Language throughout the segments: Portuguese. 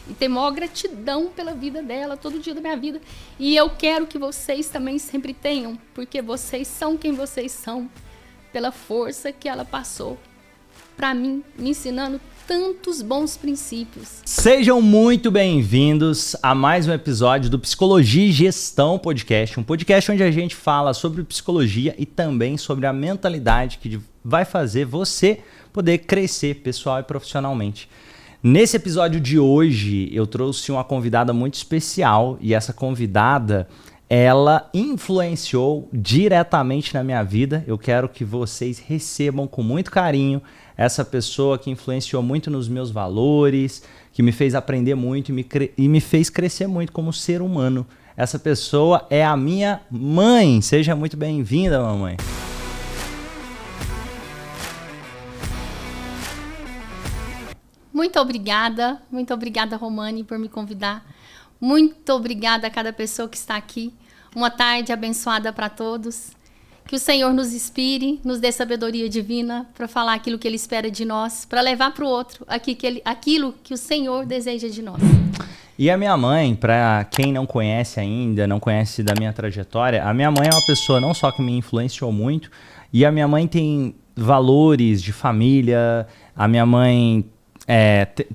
e tenho maior gratidão pela vida dela, todo dia da minha vida. E eu quero que vocês também sempre tenham, porque vocês são quem vocês são, pela força que ela passou para mim, me ensinando tantos bons princípios. Sejam muito bem-vindos a mais um episódio do Psicologia e Gestão Podcast, um podcast onde a gente fala sobre psicologia e também sobre a mentalidade que vai fazer você poder crescer pessoal e profissionalmente. Nesse episódio de hoje, eu trouxe uma convidada muito especial e essa convidada, ela influenciou diretamente na minha vida. Eu quero que vocês recebam com muito carinho essa pessoa que influenciou muito nos meus valores, que me fez aprender muito e me fez crescer muito como ser humano. Essa pessoa é a minha mãe. Seja muito bem-vinda, mamãe. Muito obrigada, Romani, por me convidar. Muito obrigada a cada pessoa que está aqui. Uma tarde abençoada para todos. Que o Senhor nos inspire, nos dê sabedoria divina para falar aquilo que Ele espera de nós, para levar para o outro aquilo que o Senhor deseja de nós. E a minha mãe, para quem não conhece ainda, não conhece da minha trajetória, a minha mãe é uma pessoa não só que me influenciou muito, e a minha mãe tem valores de família, a minha mãe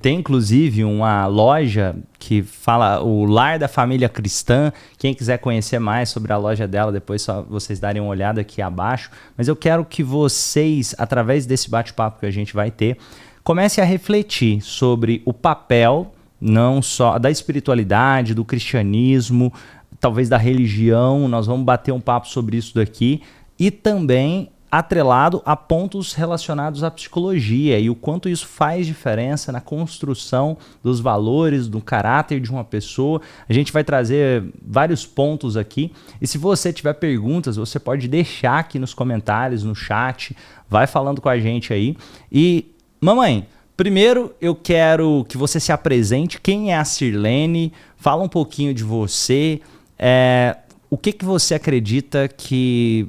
tem inclusive uma loja que fala o Lar da Família Cristã. Quem quiser conhecer mais sobre a loja dela, depois só vocês darem uma olhada aqui abaixo. Mas eu quero que vocês, através desse bate-papo que a gente vai ter, comecem a refletir sobre o papel não só da espiritualidade, do cristianismo, talvez da religião. Nós vamos bater um papo sobre isso daqui e também atrelado a pontos relacionados à psicologia e o quanto isso faz diferença na construção dos valores, do caráter de uma pessoa. A gente vai trazer vários pontos aqui e se você tiver perguntas, você pode deixar aqui nos comentários, no chat, vai falando com a gente aí. E, mamãe, primeiro eu quero que você se apresente. Quem é a Sirlene? Fala um pouquinho de você. O que você acredita que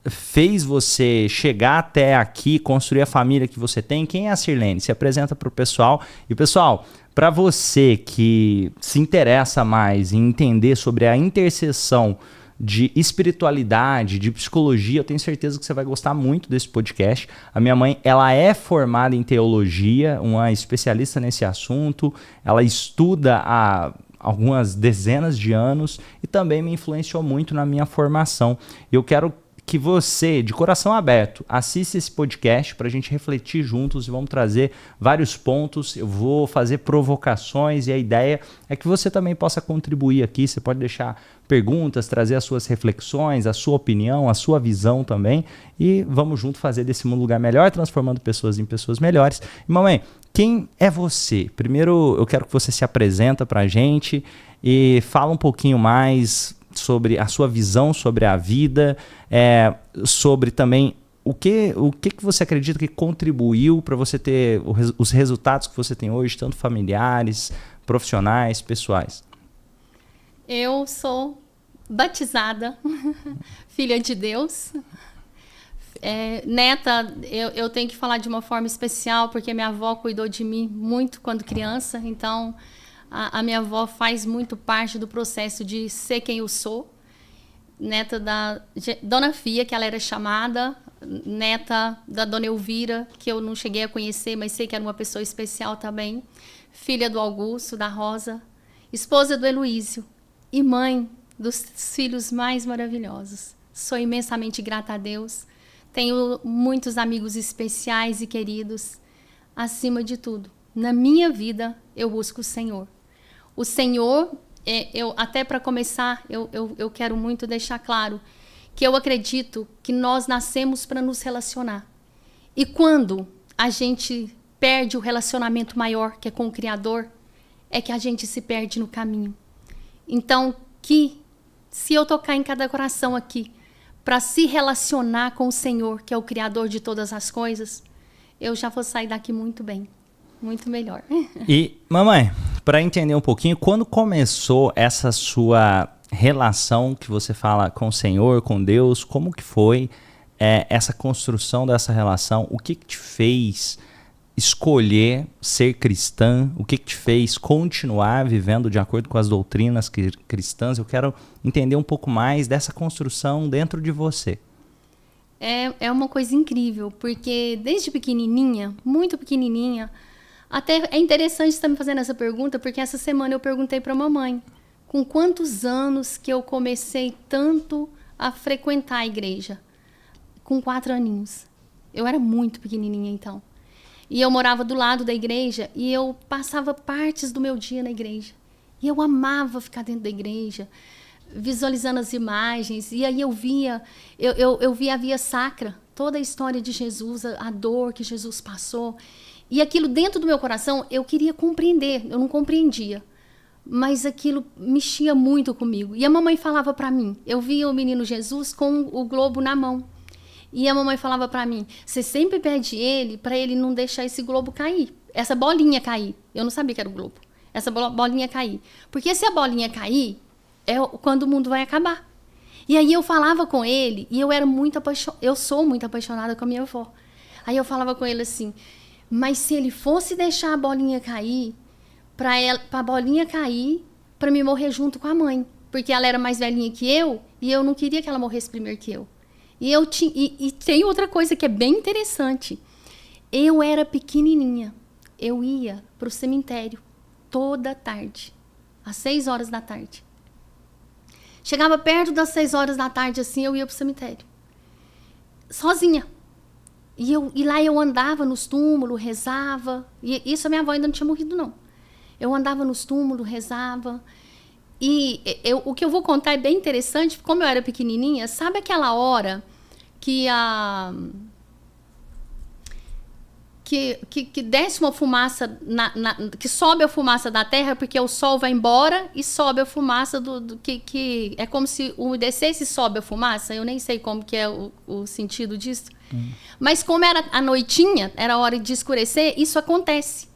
fez você chegar até aqui, construir a família que você tem? Quem é a Sirlene? Se apresenta para o pessoal. E pessoal, para você que se interessa mais em entender sobre a interseção de espiritualidade, de psicologia, eu tenho certeza que você vai gostar muito desse podcast. A minha mãe, ela é formada em teologia, uma especialista nesse assunto, ela estuda há algumas dezenas de anos e também me influenciou muito na minha formação. Eu quero que você, de coração aberto, assista esse podcast para a gente refletir juntos e vamos trazer vários pontos. Eu vou fazer provocações e a ideia é que você também possa contribuir aqui. Você pode deixar perguntas, trazer as suas reflexões, a sua opinião, a sua visão também e vamos junto fazer desse mundo um lugar melhor, transformando pessoas em pessoas melhores. E mamãe, quem é você? Primeiro eu quero que você se apresenta para a gente e fala um pouquinho mais sobre a sua visão sobre a vida, sobre também o que você acredita que contribuiu para você ter os resultados que você tem hoje, tanto familiares, profissionais, pessoais. Eu sou batizada, filha de Deus, neta. Eu tenho que falar de uma forma especial, porque minha avó cuidou de mim muito quando criança, então a minha avó faz muito parte do processo de ser quem eu sou. Neta da Dona Fia, que ela era chamada, neta da Dona Elvira, que eu não cheguei a conhecer, mas sei que era uma pessoa especial também. Filha do Augusto, da Rosa, esposa do Heloísio e mãe dos filhos mais maravilhosos. Sou imensamente grata a Deus. Tenho muitos amigos especiais e queridos. Acima de tudo, na minha vida, eu busco o Senhor. O Senhor, até para começar, eu quero muito deixar claro que eu acredito que nós nascemos para nos relacionar. E quando a gente perde o relacionamento maior, que é com o Criador, é que a gente se perde no caminho. Então, se eu tocar em cada coração aqui para se relacionar com o Senhor, que é o Criador de todas as coisas, eu já vou sair daqui muito bem. Muito melhor. E, mamãe, para entender um pouquinho, quando começou essa sua relação que você fala com o Senhor, com Deus, como que foi essa construção dessa relação? O que te fez escolher ser cristã? O que te fez continuar vivendo de acordo com as doutrinas cristãs? Eu quero entender um pouco mais dessa construção dentro de você. É uma coisa incrível, porque desde pequenininha, muito pequenininha, até é interessante você estar me fazendo essa pergunta, porque essa semana eu perguntei para a mamãe com quantos anos que eu comecei tanto a frequentar a igreja. Com 4 aninhos. Eu era muito pequenininha então. E eu morava do lado da igreja e eu passava partes do meu dia na igreja. E eu amava ficar dentro da igreja, visualizando as imagens. E aí eu via a via sacra, toda a história de Jesus, a dor que Jesus passou. E aquilo dentro do meu coração, eu queria compreender, eu não compreendia. Mas aquilo mexia muito comigo. E a mamãe falava para mim, eu via o menino Jesus com o globo na mão. E a mamãe falava para mim, você sempre pede ele para ele não deixar esse globo cair, essa bolinha cair. Eu não sabia que era o globo. Essa bolinha cair. Porque se a bolinha cair, é quando o mundo vai acabar. E aí eu falava com ele, e eu sou muito apaixonada com a minha avó. Aí eu falava com ele assim, mas se ele fosse deixar a bolinha cair, para a bolinha cair, para me morrer junto com a mãe. Porque ela era mais velhinha que eu, e eu não queria que ela morresse primeiro que eu. E tem outra coisa que é bem interessante. Eu era pequenininha. Eu ia para o cemitério toda tarde, às 6 horas da tarde. Chegava perto das 6 horas da tarde, assim, eu ia para o cemitério. Sozinha. E lá eu andava nos túmulos, rezava. E isso a minha avó ainda não tinha morrido, não. Eu andava nos túmulos, rezava. E o que eu vou contar é bem interessante, como eu era pequenininha, sabe aquela hora que que desce uma fumaça, que sobe a fumaça da terra, porque o sol vai embora e sobe a fumaça que é como se umedecesse e sobe a fumaça, eu nem sei como que é o sentido disso. Mas como era a noitinha, era a hora de escurecer, isso acontece.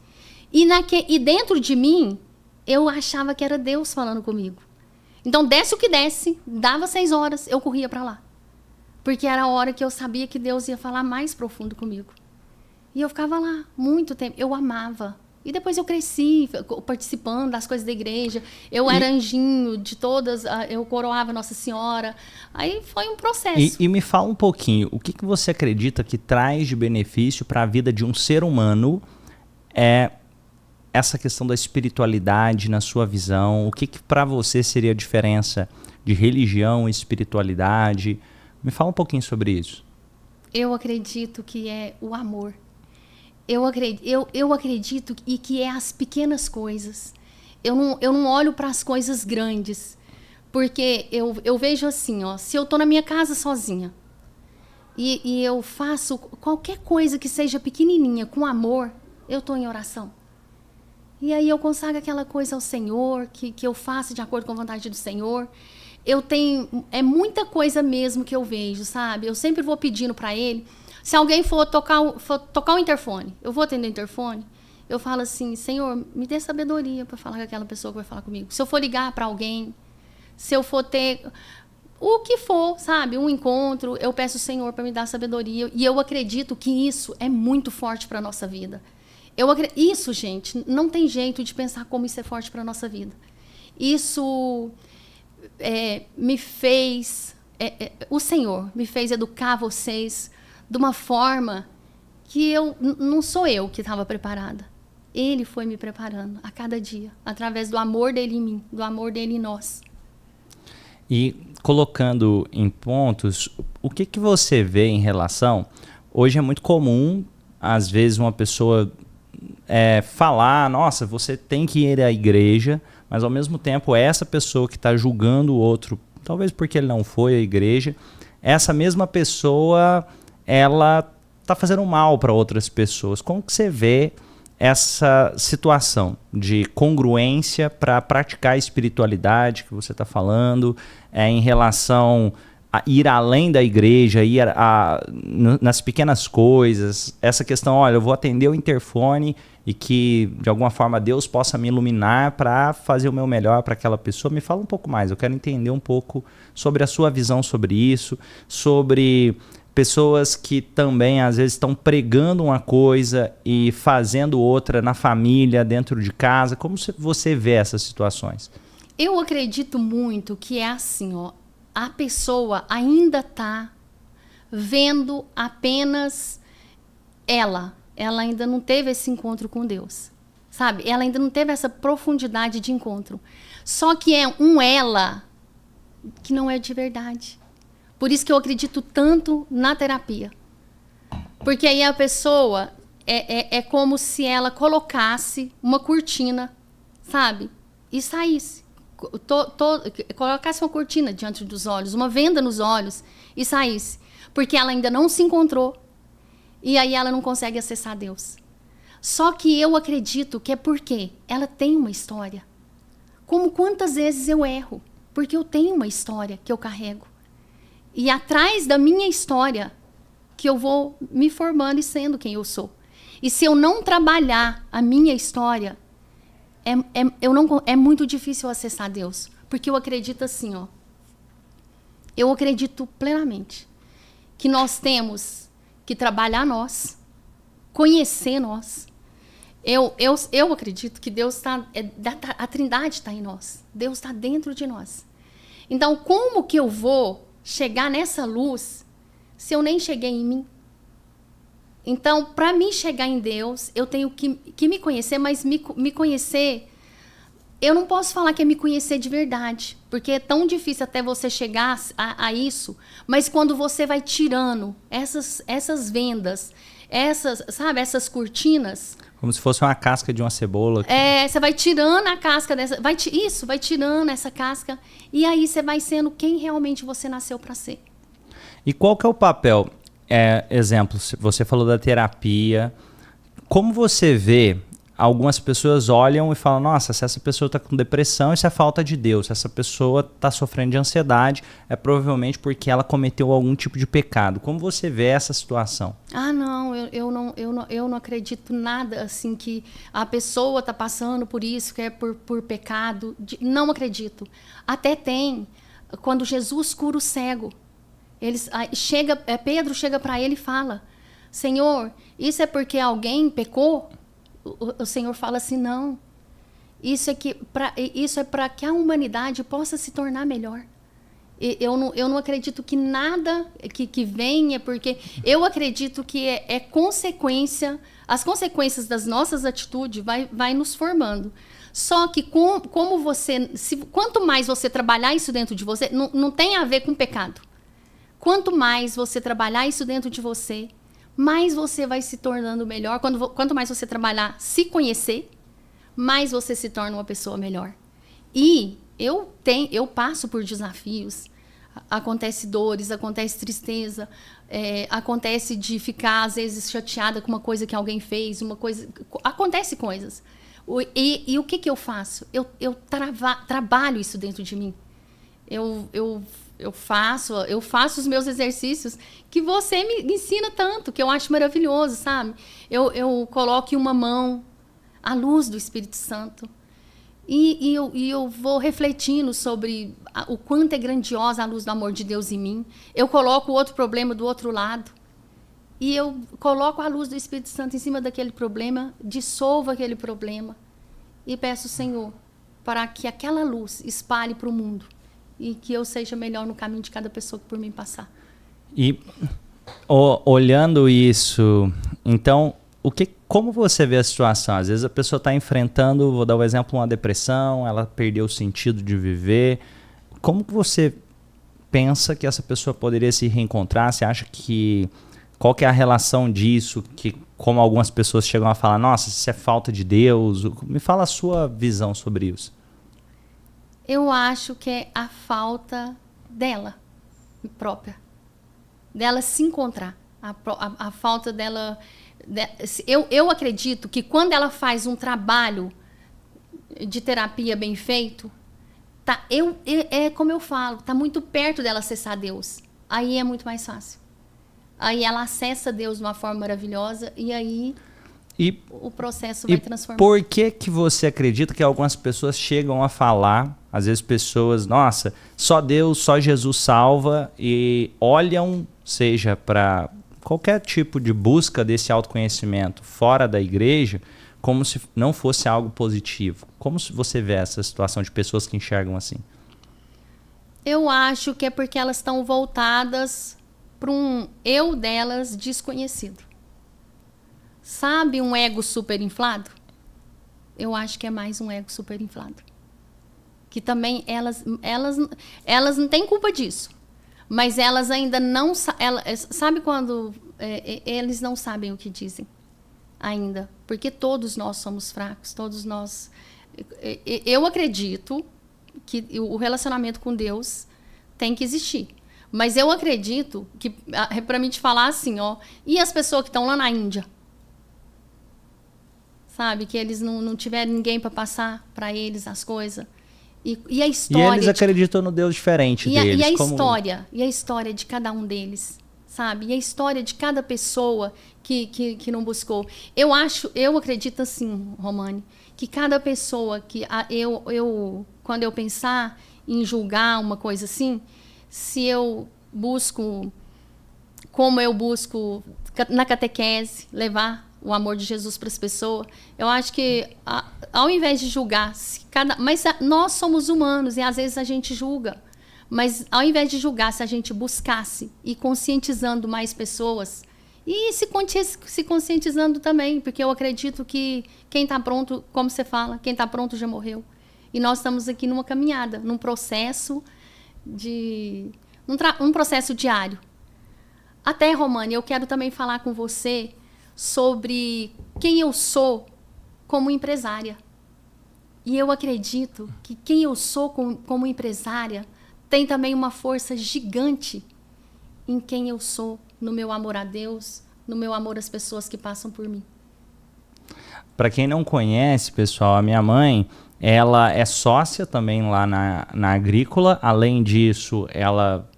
E dentro de mim, eu achava que era Deus falando comigo. Então, desce o que desce, dava 6 horas, eu corria para lá. Porque era a hora que eu sabia que Deus ia falar mais profundo comigo. E eu ficava lá muito tempo. Eu amava. E depois eu cresci participando das coisas da igreja. Eu era anjinho de todas, eu coroava Nossa Senhora. Aí foi um processo. E me fala um pouquinho, o que você acredita que traz de benefício para a vida de um ser humano essa questão da espiritualidade na sua visão? O que para você seria a diferença de religião e espiritualidade? Me fala um pouquinho sobre isso. Eu acredito que é o amor. Eu acredito que é as pequenas coisas. Eu não olho para as coisas grandes. Porque eu vejo assim, ó, se eu estou na minha casa sozinha e eu faço qualquer coisa que seja pequenininha com amor, eu estou em oração. E aí eu consagro aquela coisa ao Senhor, que eu faço de acordo com a vontade do Senhor. É muita coisa mesmo que eu vejo, sabe? Eu sempre vou pedindo para Ele. Se alguém for tocar o interfone, eu vou atender o interfone, eu falo assim, Senhor, me dê sabedoria para falar com aquela pessoa que vai falar comigo. Se eu for ligar para alguém, se eu for ter o que for, sabe? Um encontro, eu peço ao Senhor para me dar sabedoria. E eu acredito que isso é muito forte para a nossa vida. Isso, gente, não tem jeito de pensar como isso é forte para a nossa vida. Isso me fez... o Senhor me fez educar vocês de uma forma que não sou eu que estava preparada. Ele foi me preparando a cada dia, através do amor dele em mim, do amor dele em nós. E colocando em pontos, o que você vê em relação... Hoje é muito comum, às vezes, uma pessoa falar, nossa, você tem que ir à igreja, mas ao mesmo tempo essa pessoa que está julgando o outro, talvez porque ele não foi à igreja, essa mesma pessoa, ela está fazendo mal para outras pessoas. Como que você vê essa situação de congruência para praticar a espiritualidade que você está falando, em relação a ir além da igreja, ir nas pequenas coisas, essa questão, olha, eu vou atender o interfone e que, de alguma forma, Deus possa me iluminar para fazer o meu melhor para aquela pessoa. Me fala um pouco mais, eu quero entender um pouco sobre a sua visão sobre isso, sobre pessoas que também às vezes estão pregando uma coisa e fazendo outra na família, dentro de casa. Como você vê essas situações? Eu acredito muito que é assim, ó, a pessoa ainda está vendo apenas ela ainda não teve esse encontro com Deus, sabe? Ela ainda não teve essa profundidade de encontro. Só que é um ela que não é de verdade. Por isso que eu acredito tanto na terapia. Porque aí a pessoa é como se ela colocasse uma cortina, sabe? E saísse. Colocasse uma cortina diante dos olhos, uma venda nos olhos e saísse. Porque ela ainda não se encontrou. E aí ela não consegue acessar Deus. Só que eu acredito que é porque ela tem uma história. Como quantas vezes eu erro? Porque eu tenho uma história que eu carrego. E atrás da minha história que eu vou me formando e sendo quem eu sou. E se eu não trabalhar a minha história, é muito difícil acessar Deus. Porque eu acredito assim, ó. Eu acredito plenamente que nós temos que trabalhar nós, conhecer nós. Eu acredito que Deus está... a Trindade está em nós. Deus está dentro de nós. Então, como que eu vou chegar nessa luz se eu nem cheguei em mim? Então, para mim chegar em Deus, eu tenho que me conhecer, mas me conhecer... Eu não posso falar que é me conhecer de verdade, porque é tão difícil até você chegar a isso, mas quando você vai tirando essas vendas, essas cortinas... Como se fosse uma casca de uma cebola. Você vai tirando a casca dessa... vai tirando essa casca, e aí você vai sendo quem realmente você nasceu para ser. E qual que é o papel? Exemplo, você falou da terapia. Como você vê... Algumas pessoas olham e falam, nossa, se essa pessoa está com depressão, isso é falta de Deus. Se essa pessoa está sofrendo de ansiedade, é provavelmente porque ela cometeu algum tipo de pecado. Como você vê essa situação? Ah, não, eu não acredito nada assim que a pessoa está passando por isso, que é por pecado. Não acredito. Até tem, quando Jesus cura o cego, Pedro chega para ele e fala, Senhor, isso é porque alguém pecou? O Senhor fala assim, não, isso é para que a humanidade possa se tornar melhor. Eu não acredito que nada que venha, porque eu acredito que é consequência, as consequências das nossas atitudes vai nos formando. Só que como você, quanto mais você trabalhar isso dentro de você, não tem a ver com pecado. Quanto mais você trabalhar isso dentro de você, mais você vai se tornando melhor. Quanto mais você trabalhar, se conhecer, mais você se torna uma pessoa melhor. E eu passo por desafios, acontece dores, acontece tristeza, acontece de ficar, às vezes, chateada com uma coisa que alguém fez, acontece coisas. E o que eu faço? Eu trabalho isso dentro de mim. Eu faço os meus exercícios que você me ensina tanto, que eu acho maravilhoso, sabe? Eu coloco em uma mão a luz do Espírito Santo e eu vou refletindo sobre o quanto é grandiosa a luz do amor de Deus em mim. Eu coloco o outro problema do outro lado e eu coloco a luz do Espírito Santo em cima daquele problema, dissolvo aquele problema e peço, Senhor, para que aquela luz espalhe para o mundo. E que eu seja melhor no caminho de cada pessoa que por mim passar. E olhando isso, então, como você vê a situação? Às vezes a pessoa está enfrentando, vou dar um exemplo, uma depressão, ela perdeu o sentido de viver. Como você pensa que essa pessoa poderia se reencontrar? Você acha que... Qual que é a relação disso? Como algumas pessoas chegam a falar, nossa, isso é falta de Deus. Me fala a sua visão sobre isso. Eu acho que é a falta dela própria, dela se encontrar, a falta dela... Eu acredito que quando ela faz um trabalho de terapia bem feito, como eu falo, está muito perto dela acessar Deus. Aí é muito mais fácil. Aí ela acessa Deus de uma forma maravilhosa e aí... o processo vai transformar. Por que você acredita que algumas pessoas chegam a falar, às vezes pessoas, nossa, só Deus, só Jesus salva, e olham seja para qualquer tipo de busca desse autoconhecimento fora da igreja, como se não fosse algo positivo. Como você vê essa situação de pessoas que enxergam assim? Eu acho que é porque elas estão voltadas para um eu delas desconhecido. Sabe um ego super inflado? Eu acho que é mais um ego super inflado. Que também elas não têm culpa disso. Mas elas ainda não... sabe quando eles não sabem o que dizem ainda? Porque todos nós somos fracos, todos nós... Eu acredito que o relacionamento com Deus tem que existir. Mas eu acredito que, para mim te falar assim, ó, e as pessoas que estão lá na Índia? Sabe? Que eles não tiveram ninguém para passar para eles as coisas. E a história... E eles acreditam no Deus diferente deles. E a história de cada um deles, sabe? E a história de cada pessoa que não buscou. Eu acredito assim, Romane, que cada pessoa que... quando eu pensar em julgar uma coisa assim, se eu busco, como eu busco na catequese, levar o amor de Jesus para as pessoas, eu acho que ao invés de julgar, mas nós somos humanos e às vezes a gente julga, mas ao invés de julgar, se a gente buscasse e conscientizando mais pessoas e se conscientizando também, porque eu acredito que quem está pronto, como você fala, quem está pronto já morreu. E nós estamos aqui numa caminhada, num processo um processo diário. Até, Romane, eu quero também falar com você sobre quem eu sou como empresária. E eu acredito que quem eu sou como empresária tem também uma força gigante em quem eu sou, no meu amor a Deus, no meu amor às pessoas que passam por mim. Para quem não conhece, pessoal, a minha mãe, ela é sócia também lá na Agrícola. Além disso, ela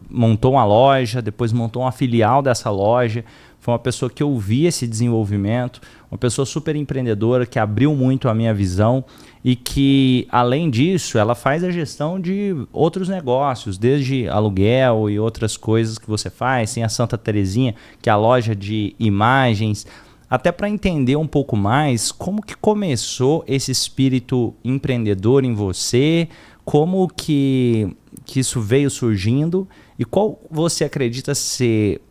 montou uma loja, depois montou uma filial dessa loja. Foi uma pessoa que eu vi esse desenvolvimento, uma pessoa super empreendedora, que abriu muito a minha visão e que, além disso, ela faz a gestão de outros negócios, desde aluguel e outras coisas que você faz. Tem a Santa Terezinha, que é a loja de imagens. Até para entender um pouco mais como que começou esse espírito empreendedor em você, como que isso veio surgindo e qual você acredita ser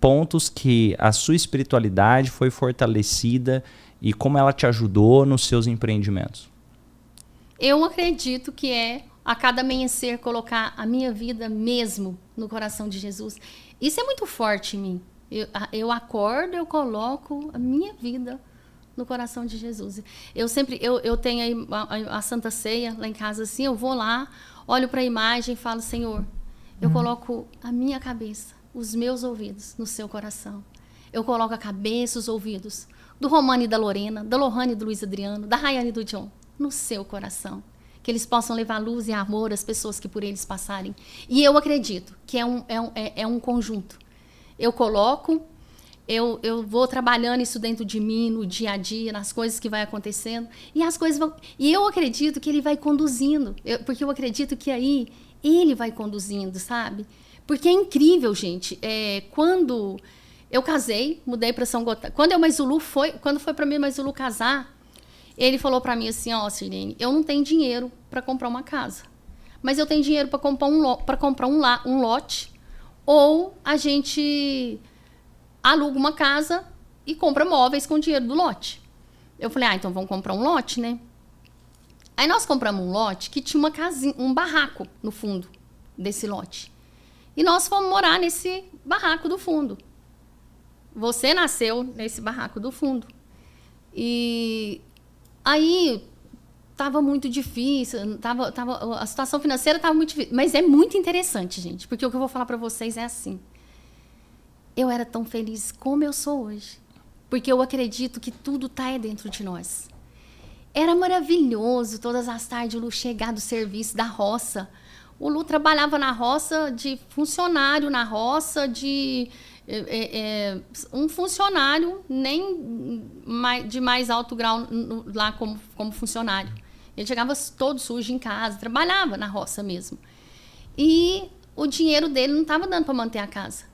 pontos que a sua espiritualidade foi fortalecida e como ela te ajudou nos seus empreendimentos? Eu acredito que é a cada amanhecer colocar a minha vida mesmo no coração de Jesus. Isso é muito forte em mim. Eu acordo, eu coloco a minha vida no coração de Jesus. Eu tenho a Santa Ceia lá em casa, assim, eu vou lá, olho para a imagem e falo, Senhor, eu coloco a minha cabeça, os meus ouvidos no seu coração. Eu coloco a cabeça, os ouvidos do Romane e da Lorena, da Lohane e do Luiz Adriano, da Rayane e do John, no seu coração. Que eles possam levar luz e amor às pessoas que por eles passarem. E eu acredito que é um conjunto. Eu coloco, eu vou trabalhando isso dentro de mim, no dia a dia, nas coisas que vai acontecendo. E as coisas vão... E eu acredito que ele vai conduzindo. Porque eu acredito que aí ele vai conduzindo, sabe? Porque é incrível, gente. Quando eu casei, mudei para São Gotardo. Quando foi para mim mais Zulu casar, ele falou para mim assim, ó, Sirene, eu não tenho dinheiro para comprar uma casa. Mas eu tenho dinheiro para comprar um lote. Ou a gente aluga uma casa e compra móveis com o dinheiro do lote. Eu falei, então vamos comprar um lote, né? Aí nós compramos um lote que tinha uma casinha, um barraco no fundo desse lote. E nós fomos morar nesse barraco do fundo. Você nasceu nesse barraco do fundo. E aí estava muito difícil, a situação financeira estava muito difícil. Mas é muito interessante, gente, porque o que eu vou falar para vocês é assim. Eu era tão feliz como eu sou hoje, porque eu acredito que tudo está dentro de nós. Era maravilhoso, todas as tardes, o Lu chegar do serviço da roça. O Lu trabalhava na roça de funcionário, na roça de... um funcionário nem de mais alto grau lá como funcionário. Ele chegava todo sujo em casa, trabalhava na roça mesmo. E o dinheiro dele não estava dando para manter a casa.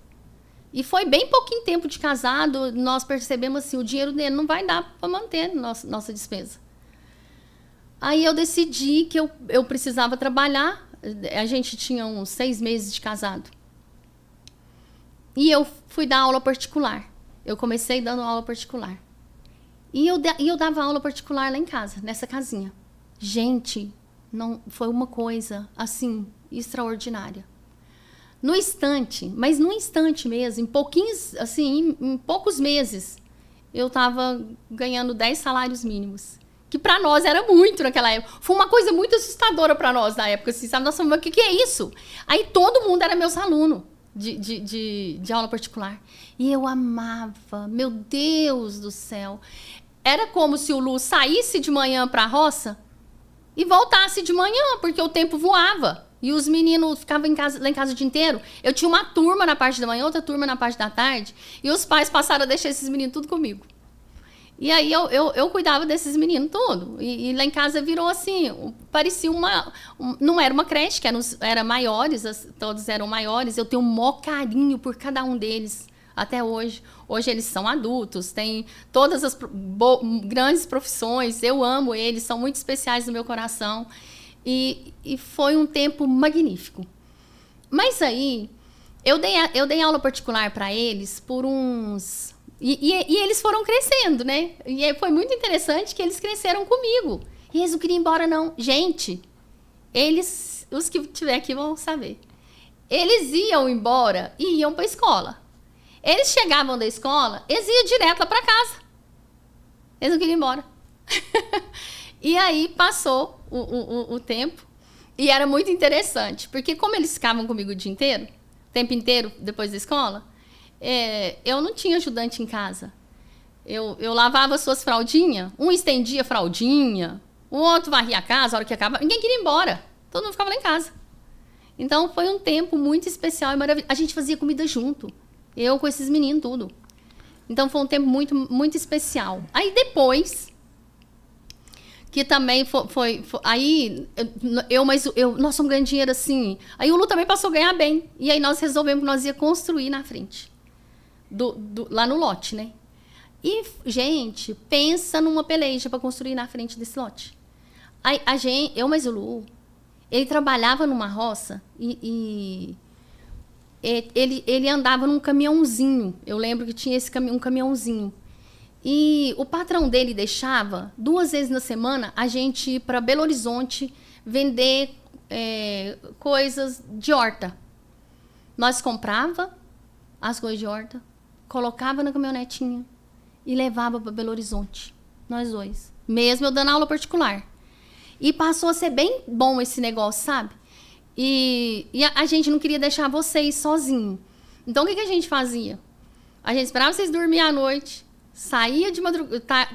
E foi bem pouquinho tempo de casado, nós percebemos assim, o dinheiro dele não vai dar para manter nossa despesa. Aí eu decidi que eu precisava trabalhar, a gente tinha uns 6 meses de casado. E eu fui dar aula particular. Eu comecei dando aula particular. E eu dava aula particular lá em casa, nessa casinha. Gente, não foi uma coisa, assim, extraordinária. No instante, mas no instante mesmo, em pouquinhos, assim, em poucos meses, eu estava ganhando 10 salários mínimos. Que para nós era muito naquela época. Foi uma coisa muito assustadora para nós na época, assim, sabe? Nossa, mas o que é isso? Aí todo mundo era meus alunos de aula particular. E eu amava, meu Deus do céu. Era como se o Lu saísse de manhã para a roça e voltasse de manhã, porque o tempo voava. E os meninos ficavam lá em casa o dia inteiro. Eu tinha uma turma na parte da manhã, outra turma na parte da tarde. E os pais passaram a deixar esses meninos tudo comigo. E aí eu cuidava desses meninos tudo. E lá em casa virou assim, parecia não era uma creche, que era maiores, todos eram maiores. Eu tenho um maior carinho por cada um deles, até hoje. Hoje eles são adultos, têm todas as grandes profissões. Eu amo eles, são muito especiais no meu coração. E foi um tempo magnífico. Mas aí, eu dei aula particular para eles por uns... E eles foram crescendo, né? E foi muito interessante que eles cresceram comigo. E eles não queriam ir embora, não. Gente, os que estiver aqui vão saber. Eles iam embora e iam para a escola. Eles chegavam da escola, eles iam direto lá para casa. Eles não queriam ir embora. E aí passou o tempo e era muito interessante, porque como eles ficavam comigo o dia inteiro, o tempo inteiro depois da escola, eu não tinha ajudante em casa. Eu lavava suas fraldinhas, um estendia a fraldinha, o outro varria a casa, a hora que acabava, ninguém queria ir embora, todo mundo ficava lá em casa. Então foi um tempo muito especial e maravilhoso. A gente fazia comida junto, eu com esses meninos, tudo. Então foi um tempo muito, muito especial. Aí depois... que também foi aí, nós estamos ganhando dinheiro assim. Aí o Lu também passou a ganhar bem. E aí nós resolvemos que nós ia construir na frente. Lá no lote, né? E, gente, pensa numa peleja para construir na frente desse lote. Aí, mas o Lu, ele trabalhava numa roça e ele andava num caminhãozinho. Eu lembro que tinha um caminhãozinho. E o patrão dele deixava 2 vezes na semana a gente ir para Belo Horizonte vender coisas de horta. Nós comprava as coisas de horta, colocava na caminhonetinha e levava para Belo Horizonte. Nós dois. Mesmo eu dando aula particular. E passou a ser bem bom esse negócio, sabe? E a gente não queria deixar vocês sozinhos. Então o que a gente fazia? A gente esperava vocês dormirem à noite. Saía de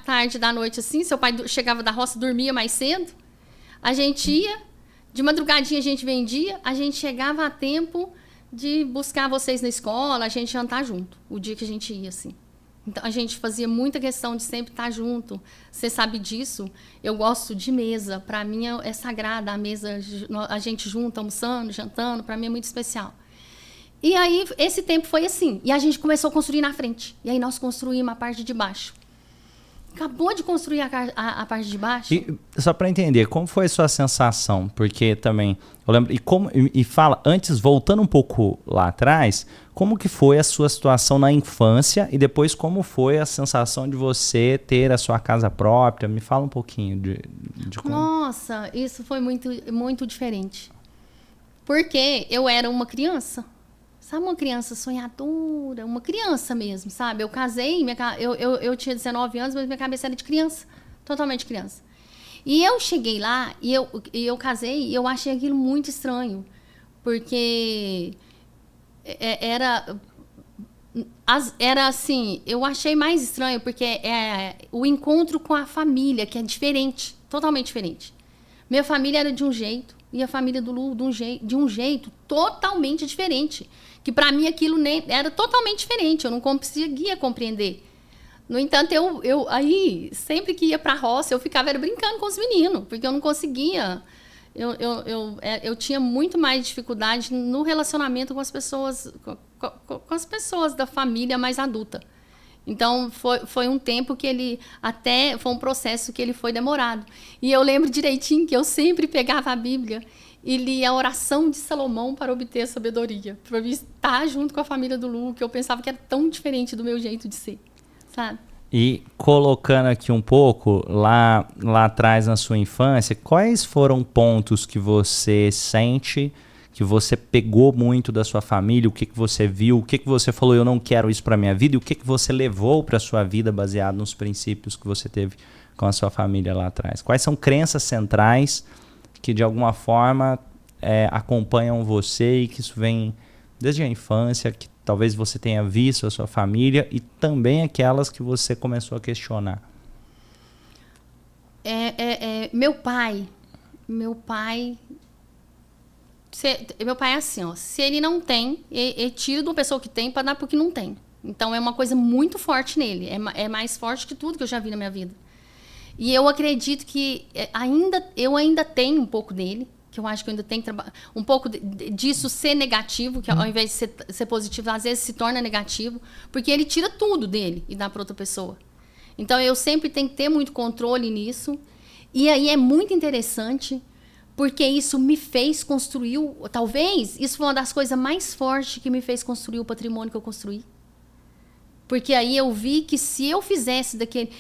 tarde da noite assim, seu pai chegava da roça, dormia mais cedo. A gente ia, de madrugadinha a gente vendia, a gente chegava a tempo de buscar vocês na escola, a gente jantar junto, o dia que a gente ia, assim. Então a gente fazia muita questão de sempre estar junto. Você sabe disso? Eu gosto de mesa, para mim é sagrada a mesa, a gente junto, almoçando, jantando, para mim é muito especial. E aí, esse tempo foi assim. E a gente começou a construir na frente. E aí, nós construímos a parte de baixo. Acabou de construir a parte de baixo. E, só para entender, como foi a sua sensação? Porque também, eu lembro... E fala, antes, voltando um pouco lá atrás, como que foi a sua situação na infância? E depois, como foi a sensação de você ter a sua casa própria? Me fala um pouquinho de como... Nossa, isso foi muito, muito diferente. Porque eu era uma criança. Sabe, uma criança sonhadora, uma criança mesmo, sabe? Eu casei, eu tinha 19 anos, mas minha cabeça era de criança, totalmente criança. E eu cheguei lá, e eu casei, e eu achei aquilo muito estranho, porque era assim, eu achei mais estranho, porque o encontro com a família, que é diferente, totalmente diferente. Minha família era de um jeito, e a família do Lu de um jeito totalmente diferente. Que para mim aquilo era totalmente diferente, eu não conseguia compreender. No entanto, eu aí, sempre que ia para a roça, eu ficava brincando com os meninos, porque eu não conseguia Eu tinha muito mais dificuldade no relacionamento com as pessoas, com as pessoas da família mais adulta. Então, foi um tempo que foi um processo que ele foi demorado. E eu lembro direitinho que eu sempre pegava a Bíblia e lia a oração de Salomão para obter a sabedoria. Para mim estar junto com a família do Lu, que eu pensava que era tão diferente do meu jeito de ser, sabe? E colocando aqui um pouco, lá atrás na sua infância, quais foram pontos que você sente que você pegou muito da sua família, o que você viu, o que você falou, eu não quero isso para minha vida, e o que você levou para sua vida baseado nos princípios que você teve com a sua família lá atrás? Quais são crenças centrais que de alguma forma acompanham você e que isso vem desde a infância, que talvez você tenha visto a sua família e também aquelas que você começou a questionar? Meu pai é assim, ó, se ele não tem, ele tira de uma pessoa que tem para dar pro que não tem. Então é uma coisa muito forte nele, é mais forte que tudo que eu já vi na minha vida. E eu acredito que eu ainda tenho um pouco dele, que eu acho que eu ainda tenho que trabalhar um pouco disso ser negativo, que ao invés de ser positivo, às vezes se torna negativo, porque ele tira tudo dele e dá para outra pessoa. Então eu sempre tenho que ter muito controle nisso. E aí é muito interessante, porque isso me fez construir, talvez isso foi uma das coisas mais fortes que me fez construir o patrimônio que eu construí. Porque aí eu vi que se eu fizesse daquele...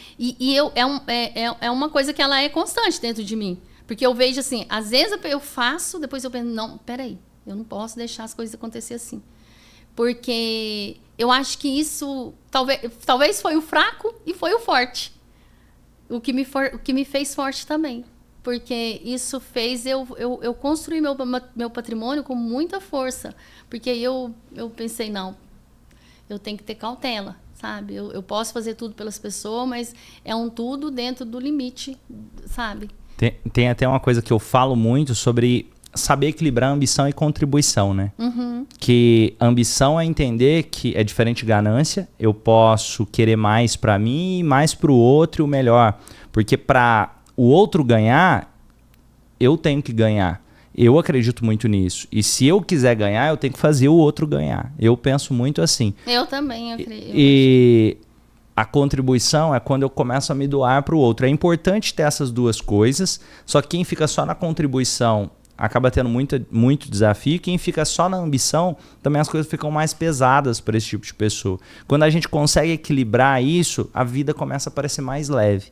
É uma coisa que ela é constante dentro de mim. Porque eu vejo assim, às vezes eu faço, depois eu penso, não, peraí, eu não posso deixar as coisas acontecer assim. Porque eu acho que isso talvez foi o fraco e foi o forte. O que me fez forte também. Porque isso fez eu construir meu patrimônio com muita força. Porque eu pensei, não, eu tenho que ter cautela, sabe? Eu posso fazer tudo pelas pessoas, mas é um tudo dentro do limite, sabe? Tem até uma coisa que eu falo muito sobre saber equilibrar ambição e contribuição, né? Uhum. Que ambição é entender que é diferente de ganância. Eu posso querer mais para mim e mais para o outro e o melhor. Porque para o outro ganhar, eu tenho que ganhar. Eu acredito muito nisso. E se eu quiser ganhar, eu tenho que fazer o outro ganhar. Eu penso muito assim. Eu também acredito. E a contribuição é quando eu começo a me doar para o outro. É importante ter essas duas coisas, só que quem fica só na contribuição acaba tendo muito desafio. Quem fica só na ambição, também as coisas ficam mais pesadas para esse tipo de pessoa. Quando a gente consegue equilibrar isso, a vida começa a parecer mais leve.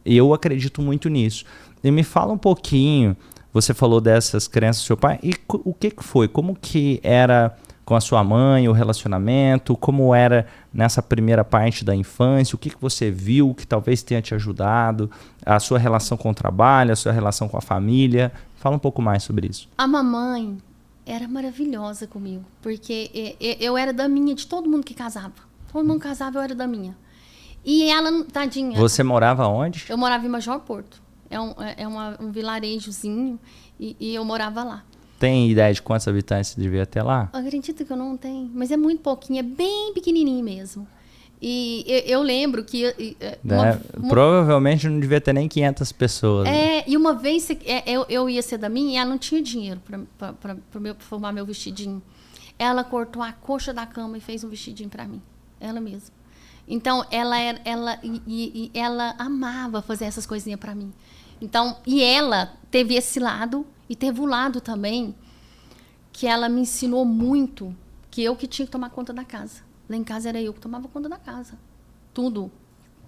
E eu acredito muito nisso. E me fala um pouquinho, você falou dessas crenças do seu pai, e o que foi? Como que era com a sua mãe, o relacionamento, como era nessa primeira parte da infância, o que você viu que talvez tenha te ajudado, a sua relação com o trabalho, a sua relação com a família? Fala um pouco mais sobre isso. A mamãe era maravilhosa comigo, porque eu era da minha, de todo mundo que casava. Todo mundo casava, eu era da minha. E ela, tadinha... Você morava onde? Eu morava em Major Porto. Um vilarejozinho e eu morava lá. Tem ideia de quantos habitantes você devia ter lá? Eu acredito que eu não tenho, mas é muito pouquinho, é bem pequenininho mesmo. E eu lembro que... Provavelmente não devia ter nem 500 pessoas. E uma vez eu ia ser da minha e ela não tinha dinheiro para formar meu vestidinho. Ela cortou a coxa da cama e fez um vestidinho para mim, ela mesma. Então, ela amava fazer essas coisinhas para mim. Então, e ela teve esse lado, e teve o lado também, que ela me ensinou muito, que eu que tinha que tomar conta da casa. Lá em casa era eu que tomava conta da casa. Tudo.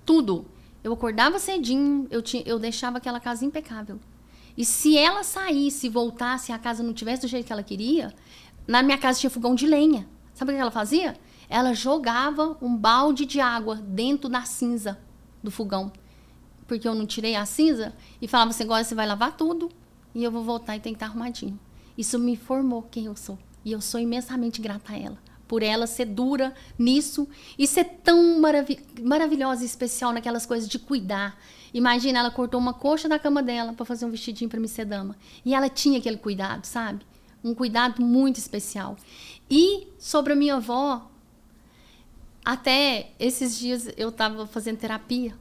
Tudo. Eu acordava cedinho, eu deixava aquela casa impecável. E se ela saísse e voltasse e a casa não tivesse do jeito que ela queria, na minha casa tinha fogão de lenha. Sabe o que ela fazia? Ela jogava um balde de água dentro da cinza do fogão. Porque eu não tirei a cinza e falava assim, agora você vai lavar tudo e eu vou voltar e tem que estar arrumadinho. Isso me formou quem eu sou. E eu sou imensamente grata a ela. Por ela ser dura nisso e ser tão maravilhosa e especial naquelas coisas de cuidar. Imagina, ela cortou uma coxa da cama dela para fazer um vestidinho para mim ser dama. E ela tinha aquele cuidado, sabe? Um cuidado muito especial. E sobre a minha avó, até esses dias eu estava fazendo terapia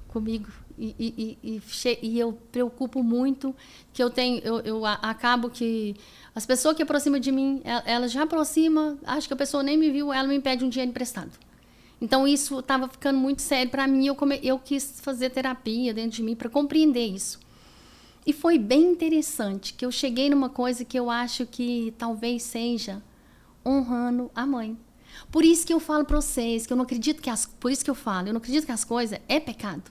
comigo. E eu preocupo muito que eu acabo que as pessoas que aproximam de mim, ela já aproxima, acho que a pessoa nem me viu, ela me pede um dinheiro emprestado. Então isso estava ficando muito sério para mim, eu quis fazer terapia dentro de mim para compreender isso. E foi bem interessante que eu cheguei numa coisa que eu acho que talvez seja honrando a mãe. Por isso que eu falo para vocês que eu não acredito que por isso que eu não acredito que as coisas é pecado.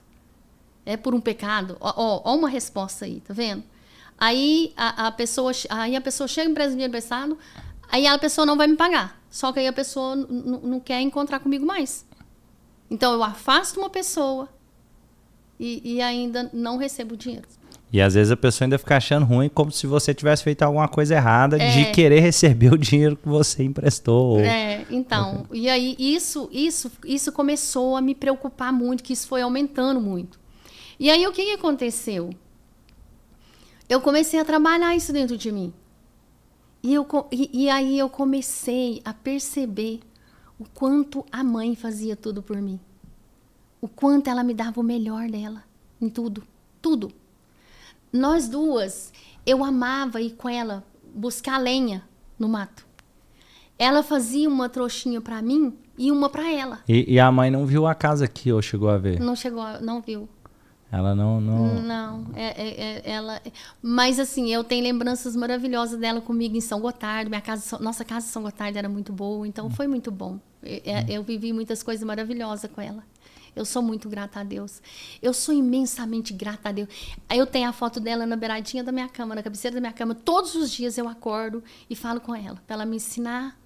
É por um pecado. Ó, uma resposta aí, tá vendo? Aí a pessoa chega empresa de dinheiro emprestado, aí a pessoa não vai me pagar. Só que aí a pessoa não quer encontrar comigo mais. Então eu afasto uma pessoa e ainda não recebo o dinheiro. E às vezes a pessoa ainda fica achando ruim, como se você tivesse feito alguma coisa errada de querer receber o dinheiro que você emprestou. Então. E aí isso começou a me preocupar muito, que isso foi aumentando muito. E aí o que aconteceu? Eu comecei a trabalhar isso dentro de mim. E aí eu comecei a perceber o quanto a mãe fazia tudo por mim. O quanto ela me dava o melhor dela em tudo. Tudo. Nós duas, eu amava ir com ela buscar lenha no mato. Ela fazia uma trouxinha pra mim e uma pra ela. E a mãe não viu a casa aqui ou chegou a ver? Não viu. Ela não... Não, ela... Mas assim, eu tenho lembranças maravilhosas dela comigo em São Gotardo. Nossa casa em São Gotardo era muito boa, então foi muito bom. Eu vivi muitas coisas maravilhosas com ela. Eu sou muito grata a Deus. Eu sou imensamente grata a Deus. Aí eu tenho a foto dela na beiradinha da minha cama, na cabeceira da minha cama. Todos os dias eu acordo e falo com ela, para ela me ensinar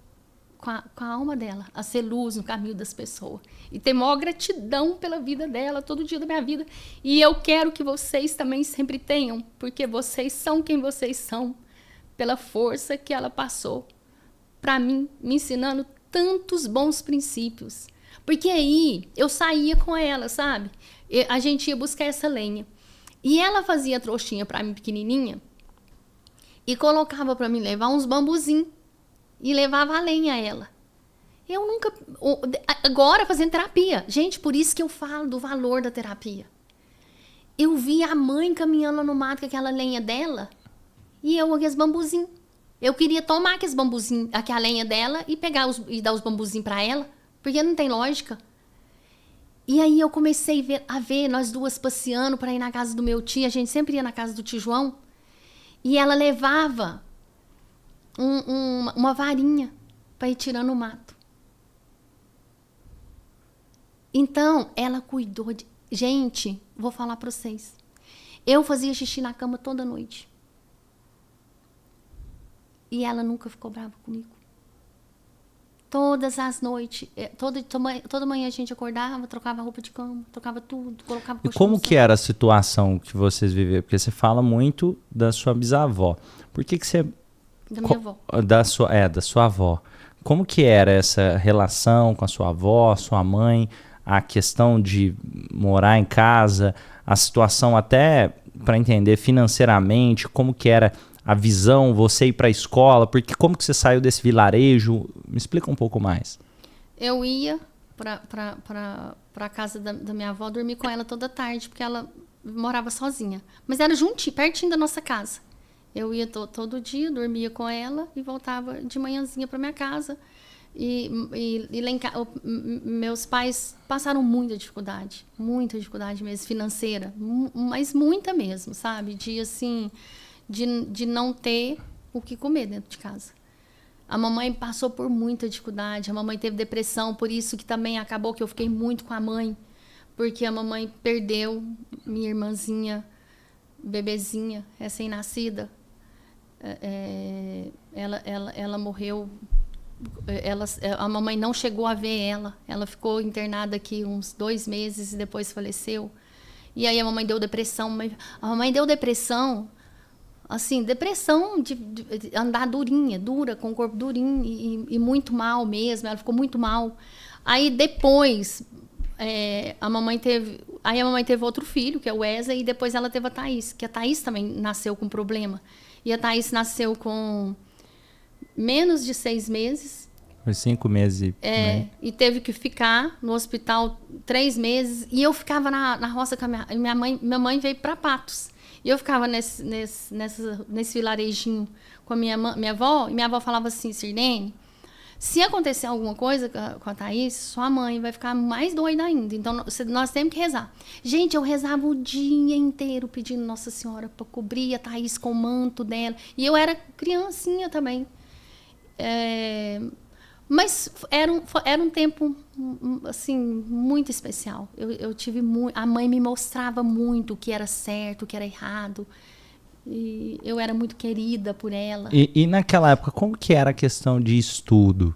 com a alma dela a ser luz no caminho das pessoas. E ter maior gratidão pela vida dela, todo dia da minha vida. E eu quero que vocês também sempre tenham, porque vocês são quem vocês são, pela força que ela passou para mim, me ensinando tantos bons princípios. Porque aí eu saía com ela, sabe? A gente ia buscar essa lenha. E ela fazia trouxinha para mim pequenininha e colocava para mim levar uns bambuzinhos e levava a lenha a ela. Eu nunca... Agora fazendo terapia. Gente, por isso que eu falo do valor da terapia. Eu vi a mãe caminhando lá no mato com aquela lenha dela e eu com aqueles bambuzinhos. Eu queria tomar aqueles bambuzinhos, aquela lenha dela e pegar e dar os bambuzinhos para ela. Porque não tem lógica. E aí eu comecei a ver nós duas passeando para ir na casa do meu tio. A gente sempre ia na casa do tio João. E ela levava uma varinha para ir tirando o mato. Então, ela cuidou de... Gente, vou falar para vocês. Eu fazia xixi na cama toda noite. E ela nunca ficou brava comigo. Todas as noites, toda manhã a gente acordava, trocava roupa de cama, trocava tudo, colocava colchão. E como que era a situação que vocês viveram? Porque você fala muito da sua bisavó. Por que você... Da minha avó. Da sua avó. Como que era essa relação com a sua avó, sua mãe, a questão de morar em casa, a situação até para entender financeiramente, como que era a visão, você ir para a escola, porque como que você saiu desse vilarejo? Me explica um pouco mais. Eu ia para a casa da minha avó, dormir com ela toda tarde, porque ela morava sozinha. Mas era juntinho, pertinho da nossa casa. Eu ia todo dia, dormia com ela e voltava de manhãzinha para minha casa. E lá em casa, meus pais passaram muita dificuldade mesmo, financeira, mas muita mesmo, sabe? De não ter o que comer dentro de casa. A mamãe passou por muita dificuldade, a mamãe teve depressão, por isso que também acabou que eu fiquei muito com a mãe, porque a mamãe perdeu minha irmãzinha, bebezinha, recém-nascida. Ela morreu, a mamãe não chegou a ver ela ficou internada aqui uns 2 meses e depois faleceu. E aí a mamãe deu depressão, assim, depressão de andar dura, com o corpo durinho e muito mal mesmo, ela ficou muito mal. Aí depois, a mamãe teve outro filho, que é o Wesley, e depois ela teve a Thaís, que a Thaís também nasceu com problema. E a Thaís nasceu com menos de 6 meses, Foi 5 meses. E teve que ficar no hospital 3 meses. E eu ficava na roça com a minha mãe. Minha mãe veio para Patos. E eu ficava nesse vilarejinho com a minha avó. E minha avó falava assim, Sirlene, se acontecer alguma coisa com a Thaís, sua mãe vai ficar mais doida ainda. Então, nós temos que rezar. Gente, eu rezava o dia inteiro pedindo Nossa Senhora para cobrir a Thaís com o manto dela. E eu era criancinha também. Mas era um tempo, assim, muito especial. Eu tive muito... A mãe me mostrava muito o que era certo, o que era errado. E eu era muito querida por ela. E naquela época, como que era a questão de estudo?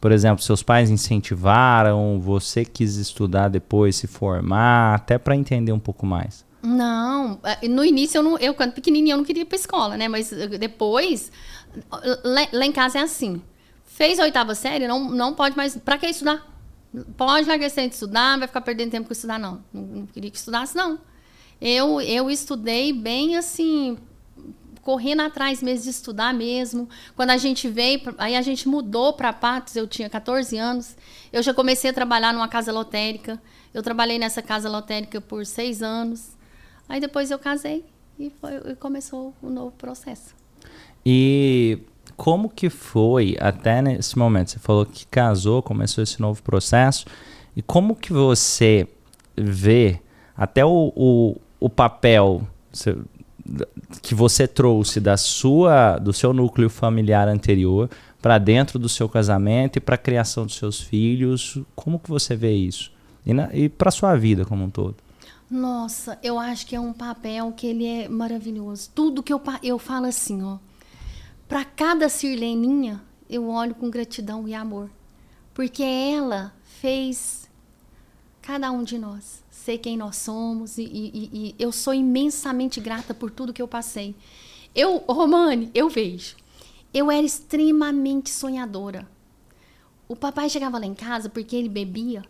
Por exemplo, seus pais incentivaram, você quis estudar depois, se formar, até para entender um pouco mais? Não, no início, eu quando pequenininha, eu não queria ir para escola, né? Mas depois, lá em casa é assim. Fez a 8ª série, não pode mais... Pra que estudar? Pode largar esse tempo de estudar, não vai ficar perdendo tempo com estudar, não. Não queria que estudasse, não. Eu estudei bem, assim, correndo atrás mesmo de estudar mesmo. Quando a gente veio, aí a gente mudou para Patos, eu tinha 14 anos. Eu já comecei a trabalhar numa casa lotérica. Eu trabalhei nessa casa lotérica por 6 anos. Aí depois eu casei e começou o novo processo. E... como que foi até nesse momento? Você falou que casou, começou esse novo processo. E como que você vê até o papel que você trouxe do seu núcleo familiar anterior para dentro do seu casamento e para a criação dos seus filhos? Como que você vê isso? E para a sua vida como um todo? Nossa, eu acho que é um papel que ele é maravilhoso. Tudo que eu falo assim, ó. Para cada Sirleninha, eu olho com gratidão e amor. Porque ela fez cada um de nós ser quem nós somos. E eu sou imensamente grata por tudo que eu passei. Romane, eu vejo. Eu era extremamente sonhadora. O papai chegava lá em casa porque ele bebia.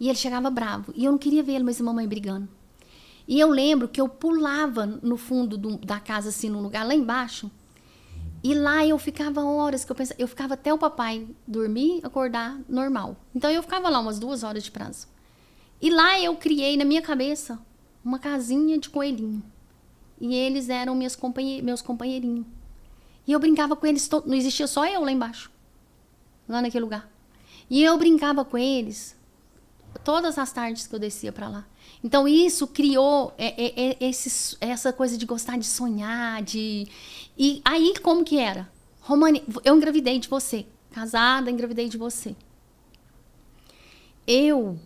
E ele chegava bravo. E eu não queria ver ele, mas a mamãe brigando. E eu lembro que eu pulava no fundo da casa, assim, num lugar lá embaixo. E lá eu ficava horas, eu ficava até o papai dormir, acordar normal. Então eu ficava lá umas 2 horas de prazo. E lá eu criei na minha cabeça uma casinha de coelhinho. E eles eram meus companheirinhos. E eu brincava com eles, não existia só eu lá embaixo, lá naquele lugar. E eu brincava com eles todas as tardes que eu descia para lá. Então isso criou essa coisa de gostar de sonhar, E aí como que era? Romane, eu engravidei de você. Casada, engravidei de você. Eu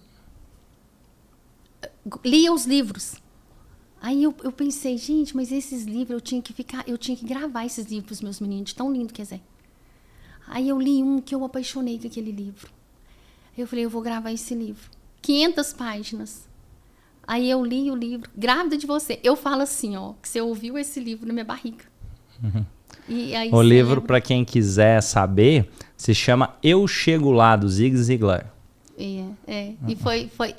lia os livros. Aí eu pensei, gente, mas esses livros eu tinha que gravar esses livros pros meus meninos, de tão lindo que é. Aí eu li um que eu apaixonei com aquele livro. Eu falei, eu vou gravar esse livro. 500 páginas. Aí eu li o livro, grávida de você. Eu falo assim, ó, que você ouviu esse livro na minha barriga. Uhum. E aí o livro, para quem quiser saber, se chama Eu Chego Lá, do Zig Ziglar. E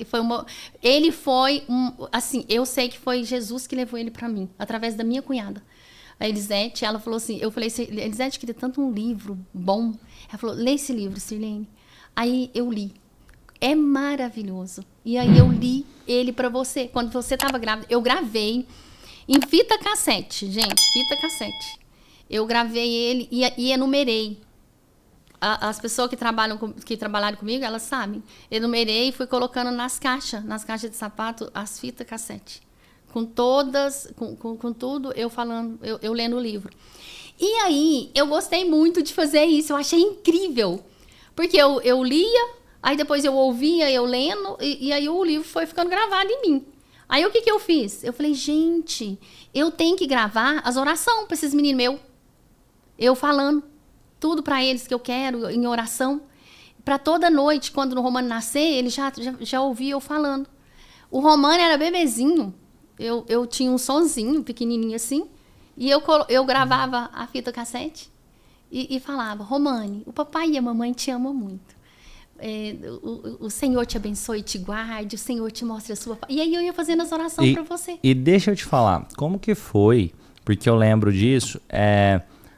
foi uma... Ele foi assim, eu sei que foi Jesus que levou ele para mim, através da minha cunhada. A Elisete, ela falou assim, eu falei, Elisete queria tanto um livro bom. Ela falou, lê esse livro, Sirlene. Aí eu li. É maravilhoso. E aí eu li ele para você. Quando você estava grávida, eu gravei em fita cassete, gente, fita cassete. Eu gravei ele e enumerei. As pessoas que trabalharam comigo, elas sabem. Enumerei e fui colocando nas caixas de sapato, as fitas cassete. Com todas, com tudo, eu lendo o livro. E aí, eu gostei muito de fazer isso, eu achei incrível. Porque eu lia, aí depois eu ouvia, eu lendo, e aí o livro foi ficando gravado em mim. Aí o que eu fiz? Eu falei, gente, eu tenho que gravar as orações para esses meninos meus. Eu falando tudo para eles que eu quero em oração. Para toda noite, quando o Romano nascer, ele já ouvia eu falando. O Romano era bebezinho. Eu tinha um sonzinho pequenininho assim. E eu gravava a fita cassete e falava, Romane, o papai e a mamãe te amam muito. O Senhor te abençoe e te guarde, o Senhor te mostre a sua... E aí eu ia fazendo as orações para você. E deixa eu te falar, como que foi, porque eu lembro disso,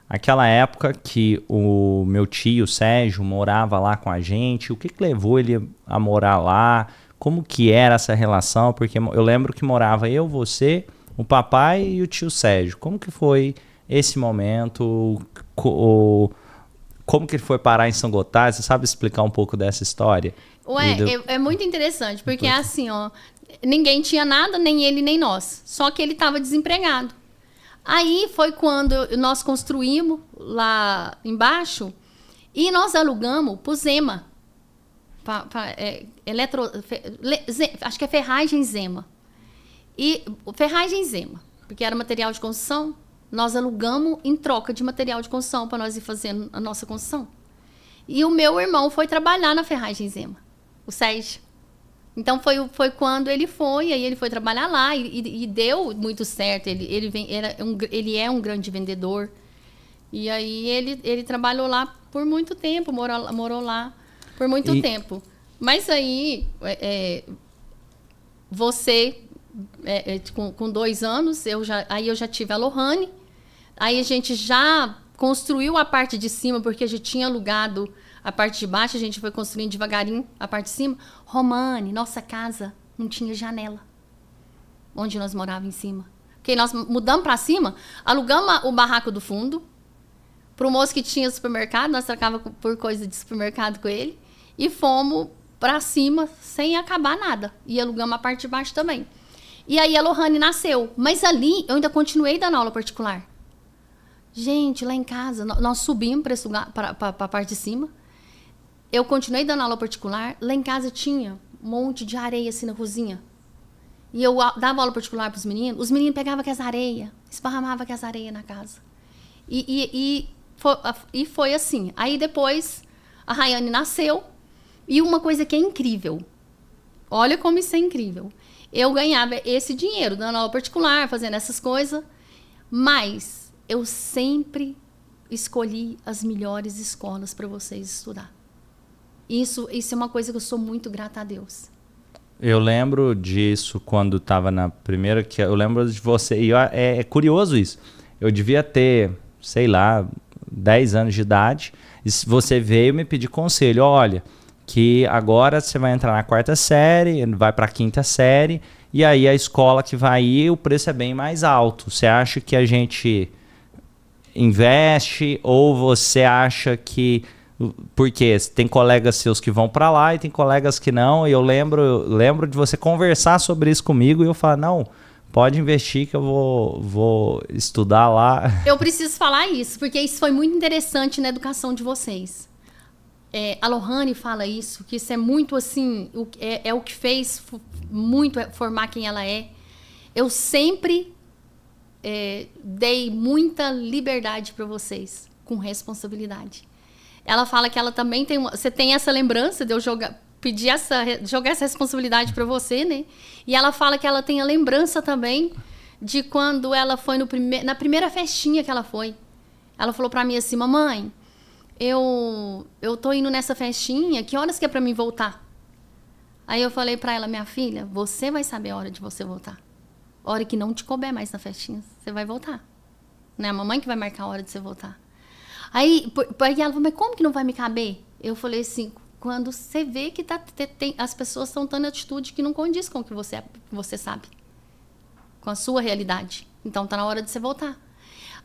aquela época que o meu tio Sérgio morava lá com a gente, o que levou ele a morar lá? Como que era essa relação? Porque eu lembro que morava eu, você, o papai e o tio Sérgio. Como que foi esse momento? Como que ele foi parar em São Gotardo? Você sabe explicar um pouco dessa história? Ué, é muito interessante, porque é assim, ó, ninguém tinha nada, nem ele, nem nós. Só que ele estava desempregado. Aí foi quando nós construímos lá embaixo e nós alugamos pro Zema. Acho que é ferragem Zema. E ferragem Zema, porque era material de construção, nós alugamos em troca de material de construção para nós ir fazendo a nossa construção. E o meu irmão foi trabalhar na ferragem Zema, o Sérgio. Então foi quando ele foi, aí ele foi trabalhar lá e deu muito certo. Ele é um grande vendedor. E aí ele trabalhou lá por muito tempo, morou lá por muito tempo. Mas aí você, com 2 anos, eu já tive a Lohane. Aí a gente já construiu a parte de cima, porque a gente tinha alugado a parte de baixo, a gente foi construindo devagarinho a parte de cima. Romane, nossa casa não tinha janela, onde nós morávamos em cima. Porque nós mudamos para cima, alugamos o barraco do fundo, para o moço que tinha supermercado, nós trocava por coisa de supermercado com ele, e fomos para cima sem acabar nada. E alugamos a parte de baixo também. E aí a Lohane nasceu. Mas ali eu ainda continuei dando aula particular. Gente, lá em casa, nós subimos para a parte de cima. Eu continuei dando aula particular. Lá em casa tinha um monte de areia assim na cozinha. E eu dava aula particular para os meninos. Os meninos pegavam aquelas areias, esparramavam aquelas areias na casa. E foi assim. Aí depois a Rayane nasceu. E uma coisa que é incrível. Olha como isso é incrível. Eu ganhava esse dinheiro dando aula particular, fazendo essas coisas. Mas eu sempre escolhi as melhores escolas para vocês estudar. Isso é uma coisa que eu sou muito grata a Deus. Eu lembro disso quando estava na primeira, que eu lembro de você, e é curioso isso. Eu devia ter, sei lá, 10 anos de idade, e você veio me pedir conselho, olha, que agora você vai entrar na 4ª série, vai para a 5ª série, e aí a escola que vai ir, o preço é bem mais alto. Você acha que a gente investe, ou você acha que... Porque tem colegas seus que vão para lá e tem colegas que não, e eu lembro de você conversar sobre isso comigo e eu falar, não, pode investir que eu vou estudar lá. Eu preciso falar isso, porque isso foi muito interessante na educação de vocês. A Lohane fala isso, que isso é muito assim, é o que fez muito formar quem ela é. Eu sempre dei muita liberdade para vocês, com responsabilidade. Ela fala que ela também você tem essa lembrança de eu jogar essa responsabilidade para você, né? E ela fala que ela tem a lembrança também de quando ela foi na primeira festinha que ela foi. Ela falou para mim assim, mamãe, eu tô indo nessa festinha, que horas que é para mim voltar? Aí eu falei para ela, minha filha, você vai saber a hora de você voltar. A hora que não te couber mais na festinha, você vai voltar. Não é a mamãe que vai marcar a hora de você voltar. Aí ela falou, mas como que não vai me caber? Eu falei assim, quando você vê que as pessoas estão tendo atitude que não condiz com o que você sabe. Com a sua realidade. Então tá na hora de você voltar.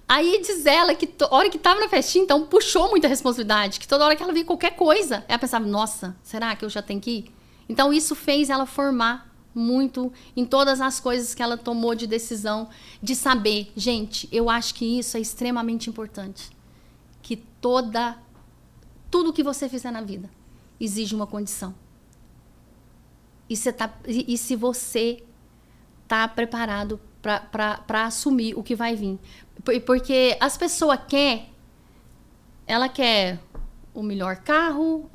Aí diz ela que a hora que estava na festinha, então puxou muita responsabilidade. Que toda hora que ela via qualquer coisa, ela pensava, nossa, será que eu já tenho que ir? Então isso fez ela formar muito em todas as coisas que ela tomou de decisão, de saber. Gente, eu acho que isso é extremamente importante. Que tudo que você fizer na vida exige uma condição. E se você está preparado para assumir o que vai vir. Porque as pessoas ela quer o melhor carro,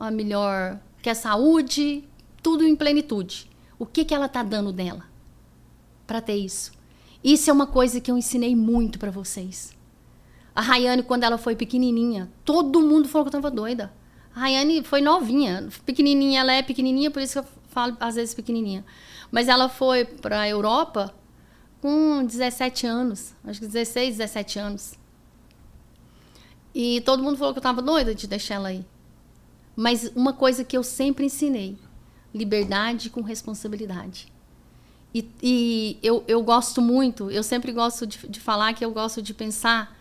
quer saúde, tudo em plenitude. O que ela está dando dela para ter isso? Isso é uma coisa que eu ensinei muito para vocês. A Rayane, quando ela foi pequenininha, todo mundo falou que eu estava doida. A Rayane foi novinha, pequenininha, ela é pequenininha, por isso que eu falo às vezes pequenininha. Mas ela foi para a Europa com 17 anos, acho que 16, 17 anos. E todo mundo falou que eu estava doida de deixar ela ir. Mas uma coisa que eu sempre ensinei, liberdade com responsabilidade. E eu gosto muito, eu sempre gosto de falar que eu gosto de pensar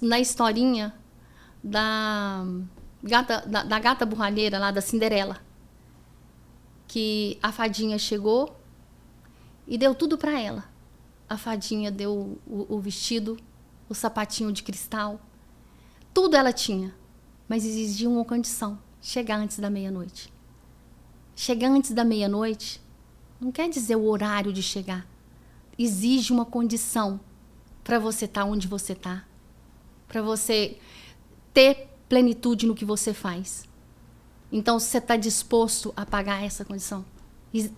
na historinha da gata borralheira lá, da Cinderela. Que a fadinha chegou e deu tudo para ela. A fadinha deu o vestido, o sapatinho de cristal. Tudo ela tinha, mas exigia uma condição: chegar antes da meia-noite. Chegar antes da meia-noite não quer dizer o horário de chegar. Exige uma condição para você estar onde você está, para você ter plenitude no que você faz. Então, você está disposto a pagar essa condição?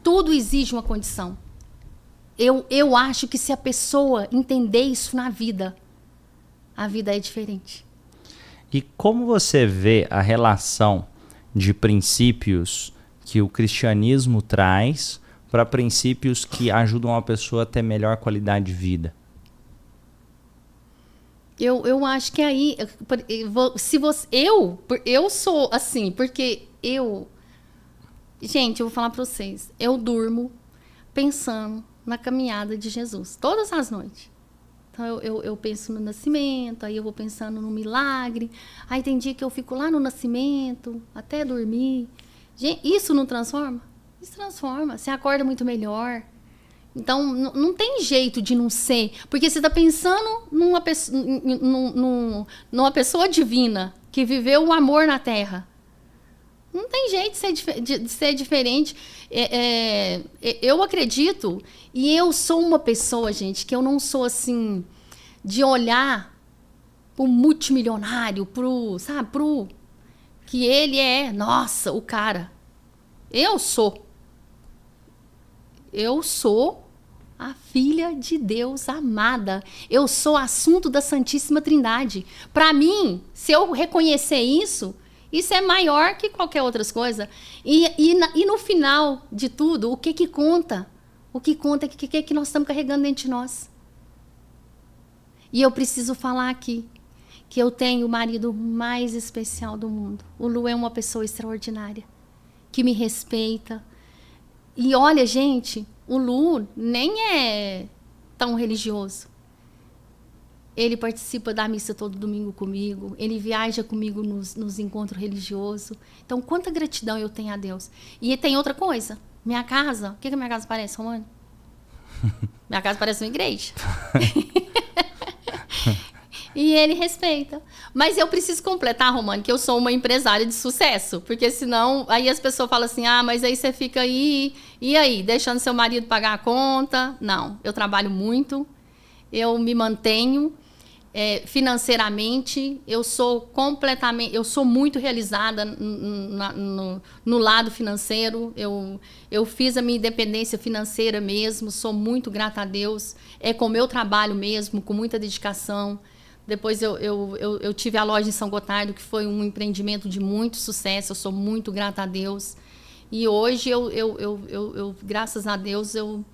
Tudo exige uma condição. Eu acho que se a pessoa entender isso na vida, a vida é diferente. E como você vê a relação de princípios que o cristianismo traz para princípios que ajudam a pessoa a ter melhor qualidade de vida? Eu acho que aí, se você, eu sou assim, porque gente, eu vou falar para vocês, eu durmo pensando na caminhada de Jesus, todas as noites. Então eu penso no nascimento, aí eu vou pensando no milagre, aí tem dia que eu fico lá no nascimento, até dormir. Gente, isso não transforma? Isso transforma, você acorda muito melhor. Então, não tem jeito de não ser. Porque você está pensando numa pessoa divina que viveu o amor na Terra. Não tem jeito de ser diferente. Eu acredito, e eu sou uma pessoa, gente, que eu não sou assim, de olhar pro multimilionário, pro que ele é, nossa, o cara. Eu sou a filha de Deus amada. Eu sou assunto da Santíssima Trindade. Para mim, se eu reconhecer isso é maior que qualquer outra coisa. E no final de tudo, o que conta? O que conta é o que nós estamos carregando dentro de nós. E eu preciso falar aqui que eu tenho o marido mais especial do mundo. O Lu é uma pessoa extraordinária, que me respeita. E olha, gente, o Lu nem é tão religioso. Ele participa da missa todo domingo comigo. Ele viaja comigo nos encontros religiosos. Então, quanta gratidão eu tenho a Deus. E tem outra coisa. Minha casa, o que a minha casa parece, Romano? Minha casa parece uma igreja. E ele respeita. Mas eu preciso completar, Romano, que eu sou uma empresária de sucesso. Porque senão, aí as pessoas falam assim, mas aí você fica aí, e aí, deixando seu marido pagar a conta? Não, eu trabalho muito, eu me mantenho financeiramente, eu sou muito realizada no lado financeiro, eu fiz a minha independência financeira mesmo, sou muito grata a Deus, com o meu trabalho mesmo, com muita dedicação. Depois eu tive a loja em São Gotardo, que foi um empreendimento de muito sucesso. Eu sou muito grata a Deus. E hoje, graças a Deus, eu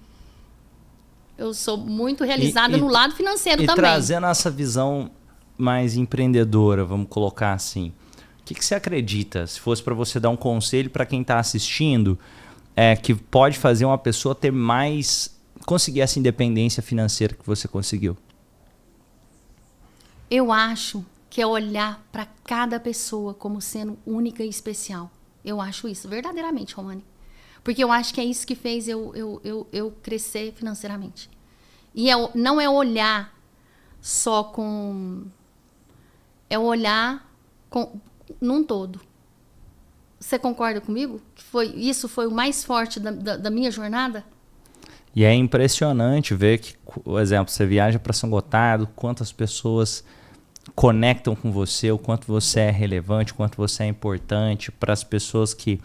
sou muito realizada no lado financeiro também. E trazendo essa visão mais empreendedora, vamos colocar assim. O que você acredita, se fosse para você dar um conselho para quem está assistindo, que pode fazer uma pessoa ter conseguir essa independência financeira que você conseguiu? Eu acho que é olhar para cada pessoa como sendo única e especial. Eu acho isso, verdadeiramente, Romani. Porque eu acho que é isso que fez eu crescer financeiramente. E não é olhar só com... É olhar num todo. Você concorda comigo? Que isso foi o mais forte da minha jornada? E é impressionante ver que, por exemplo, você viaja para São Gotardo, quantas pessoas conectam com você, o quanto você é relevante, o quanto você é importante para as pessoas que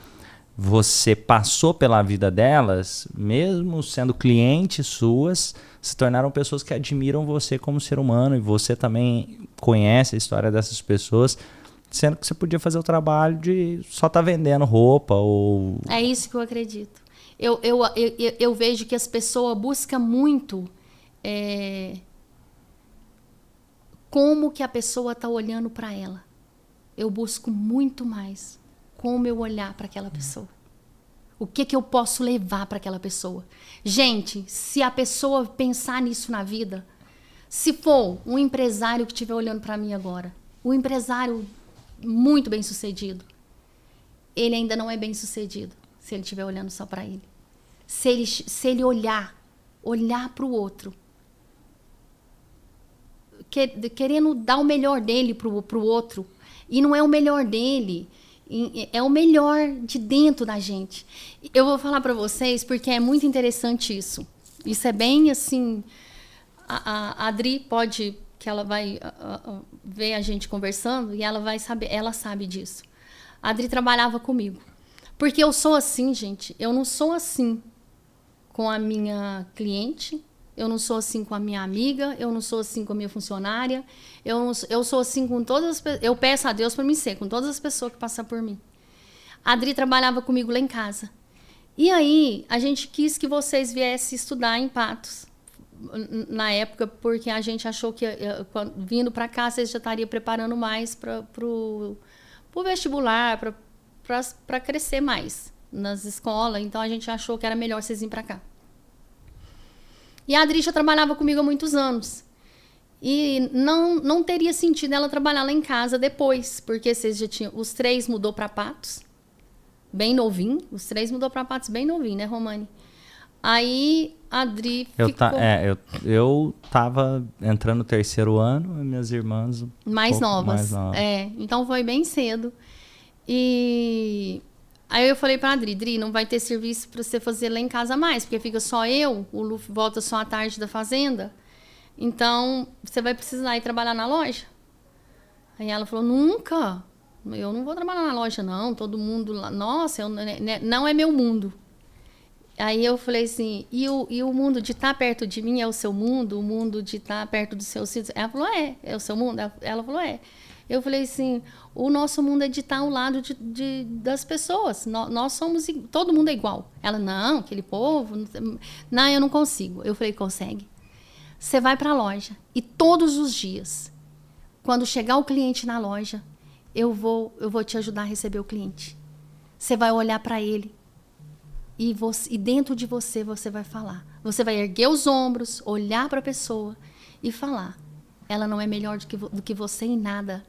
você passou pela vida delas, mesmo sendo clientes suas, se tornaram pessoas que admiram você como ser humano, e você também conhece a história dessas pessoas, sendo que você podia fazer o trabalho de só estar vendendo roupa ou... É isso que eu acredito. Eu vejo que as pessoas buscam muito como que a pessoa está olhando para ela. Eu busco muito mais como eu olhar para aquela pessoa. O que eu posso levar para aquela pessoa? Gente, se a pessoa pensar nisso na vida, se for um empresário que estiver olhando para mim agora, um empresário muito bem sucedido, ele ainda não é bem sucedido se ele estiver olhando só para ele. Se ele olhar para o outro, querendo dar o melhor dele para o outro, e não é o melhor dele, é o melhor de dentro da gente. Eu vou falar para vocês porque é muito interessante isso. Isso é bem assim, a Adri pode, que ela vai ver a gente conversando e ela vai saber, ela sabe disso. A Adri trabalhava comigo. Porque eu sou assim, gente, eu não sou assim com a minha cliente, eu não sou assim com a minha amiga, eu não sou assim com a minha funcionária, eu sou assim com todas as pessoas. Eu peço a Deus para me ser, com todas as pessoas que passam por mim. A Adri trabalhava comigo lá em casa. E aí, a gente quis que vocês viessem estudar em Patos, na época, porque a gente achou que, vindo para cá, vocês já estariam preparando mais para o vestibular, para crescer mais nas escolas. Então, a gente achou que era melhor vocês virem para cá. E a Adri já trabalhava comigo há muitos anos. E não teria sentido ela trabalhar lá em casa depois, porque vocês já tinham... Os 3 mudou para Patos, bem novinho. Os 3 mudou para Patos bem novinho, né, Romani? Aí a Adri ficou... Eu tava entrando no 3º ano, e minhas irmãs... mais novas. Então foi bem cedo. E... Aí eu falei pra Adri, não vai ter serviço pra você fazer lá em casa mais, porque fica só eu, o Lu volta só à tarde da fazenda, então você vai precisar ir trabalhar na loja. Aí ela falou, nunca, eu não vou trabalhar na loja não, todo mundo lá, nossa, não é meu mundo. Aí eu falei assim, e o mundo de estar perto de mim é o seu mundo? O mundo de estar perto dos seus filhos? Ela falou, é o seu mundo? Ela falou, é. Eu falei assim, o nosso mundo é de estar ao lado das pessoas. Nós somos, todo mundo é igual. Ela, não, aquele povo, não, eu não consigo. Eu falei, consegue. Você vai para a loja e todos os dias, quando chegar o cliente na loja, eu vou te ajudar a receber o cliente. Você vai olhar para ele e dentro de você vai falar. Você vai erguer os ombros, olhar para a pessoa e falar. Ela não é melhor do que você em nada.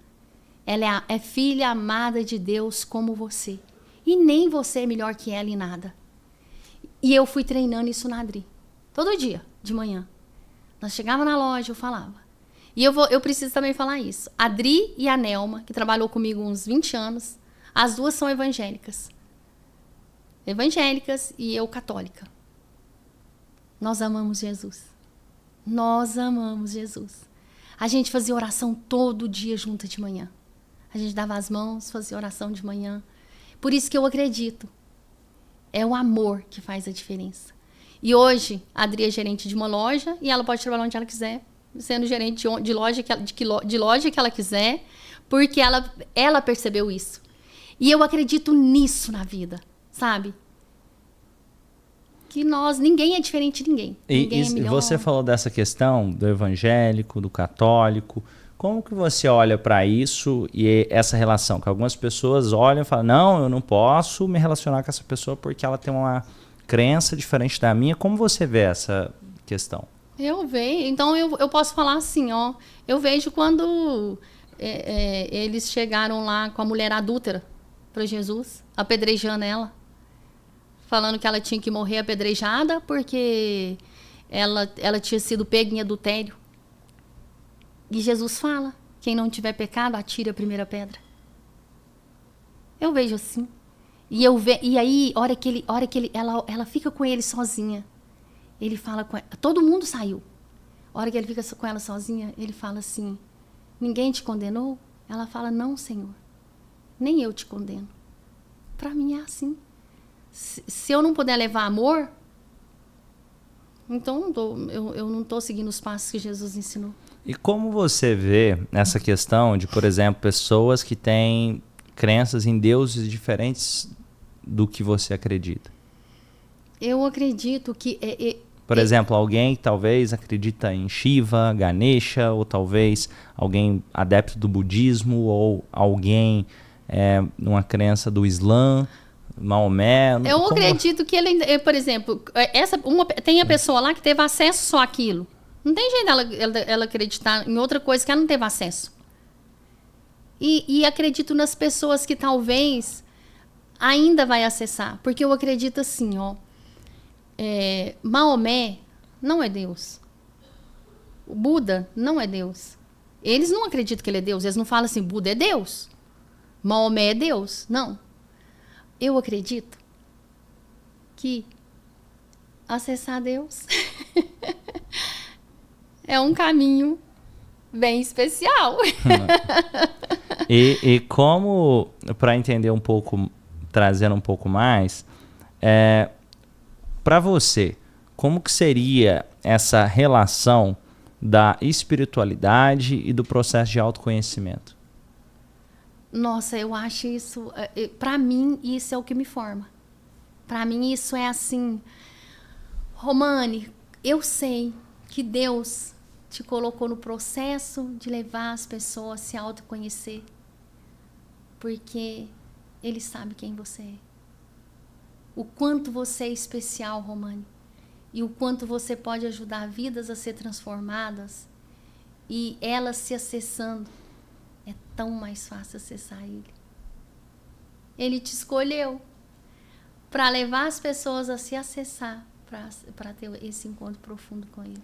Ela é filha amada de Deus como você. E nem você é melhor que ela em nada. E eu fui treinando isso na Adri. Todo dia, de manhã. Nós chegava na loja, eu falava. E eu preciso também falar isso. A Adri e a Nelma, que trabalhou comigo uns 20 anos, as duas são evangélicas. Evangélicas e eu católica. Nós amamos Jesus. Nós amamos Jesus. A gente fazia oração todo dia junto de manhã. A gente dava as mãos, fazia oração de manhã. Por isso que eu acredito. É o amor que faz a diferença. E hoje, a Adri é gerente de uma loja e ela pode trabalhar onde ela quiser, sendo gerente de loja que ela quiser, porque ela percebeu isso. E eu acredito nisso na vida, sabe? Que ninguém é diferente de ninguém. Ninguém é melhor. Você falou dessa questão do evangélico, do católico. Como que você olha para isso e essa relação? Que algumas pessoas olham e falam, não, eu não posso me relacionar com essa pessoa porque ela tem uma crença diferente da minha. Como você vê essa questão? Eu vejo. Então, eu posso falar assim, ó. Eu vejo quando eles chegaram lá com a mulher adúltera para Jesus, apedrejando ela. Falando que ela tinha que morrer apedrejada porque ela tinha sido pega em adultério. E Jesus fala, quem não tiver pecado, atire a primeira pedra. Eu vejo assim. E aí, hora que ela fica com ele sozinha, ele fala com ela, todo mundo saiu. A hora que ele fica com ela sozinha, ele fala assim, ninguém te condenou? Ela fala, não, Senhor, nem eu te condeno. Para mim é assim. Se eu não puder levar amor, então eu não estou seguindo os passos que Jesus ensinou. E como você vê essa questão de, por exemplo, pessoas que têm crenças em deuses diferentes do que você acredita? Eu acredito que, Por exemplo, alguém que talvez acredita em Shiva, Ganesha, ou talvez alguém adepto do budismo, ou alguém numa crença do Islã, Maomé. Eu acredito que ele, por exemplo, tem a pessoa lá que teve acesso só àquilo. Não tem jeito ela acreditar em outra coisa que ela não teve acesso. E acredito nas pessoas que talvez ainda vai acessar. Porque eu acredito assim, ó. Maomé não é Deus. O Buda não é Deus. Eles não acreditam que ele é Deus. Eles não falam assim, Buda é Deus. Maomé é Deus. Não. Eu acredito que acessar Deus é um caminho bem especial. E como, para entender um pouco, trazendo um pouco mais, para você, como que seria essa relação da espiritualidade e do processo de autoconhecimento? Nossa, eu acho isso... Para mim, isso é o que me forma. Para mim, isso é assim... Romane, eu sei que Deus te colocou no processo de levar as pessoas a se autoconhecer. Porque Ele sabe quem você é. O quanto você é especial, Romane. E o quanto você pode ajudar vidas a ser transformadas. E elas se acessando. É tão mais fácil acessar Ele. Ele te escolheu para levar as pessoas a se acessar, para ter esse encontro profundo com Ele.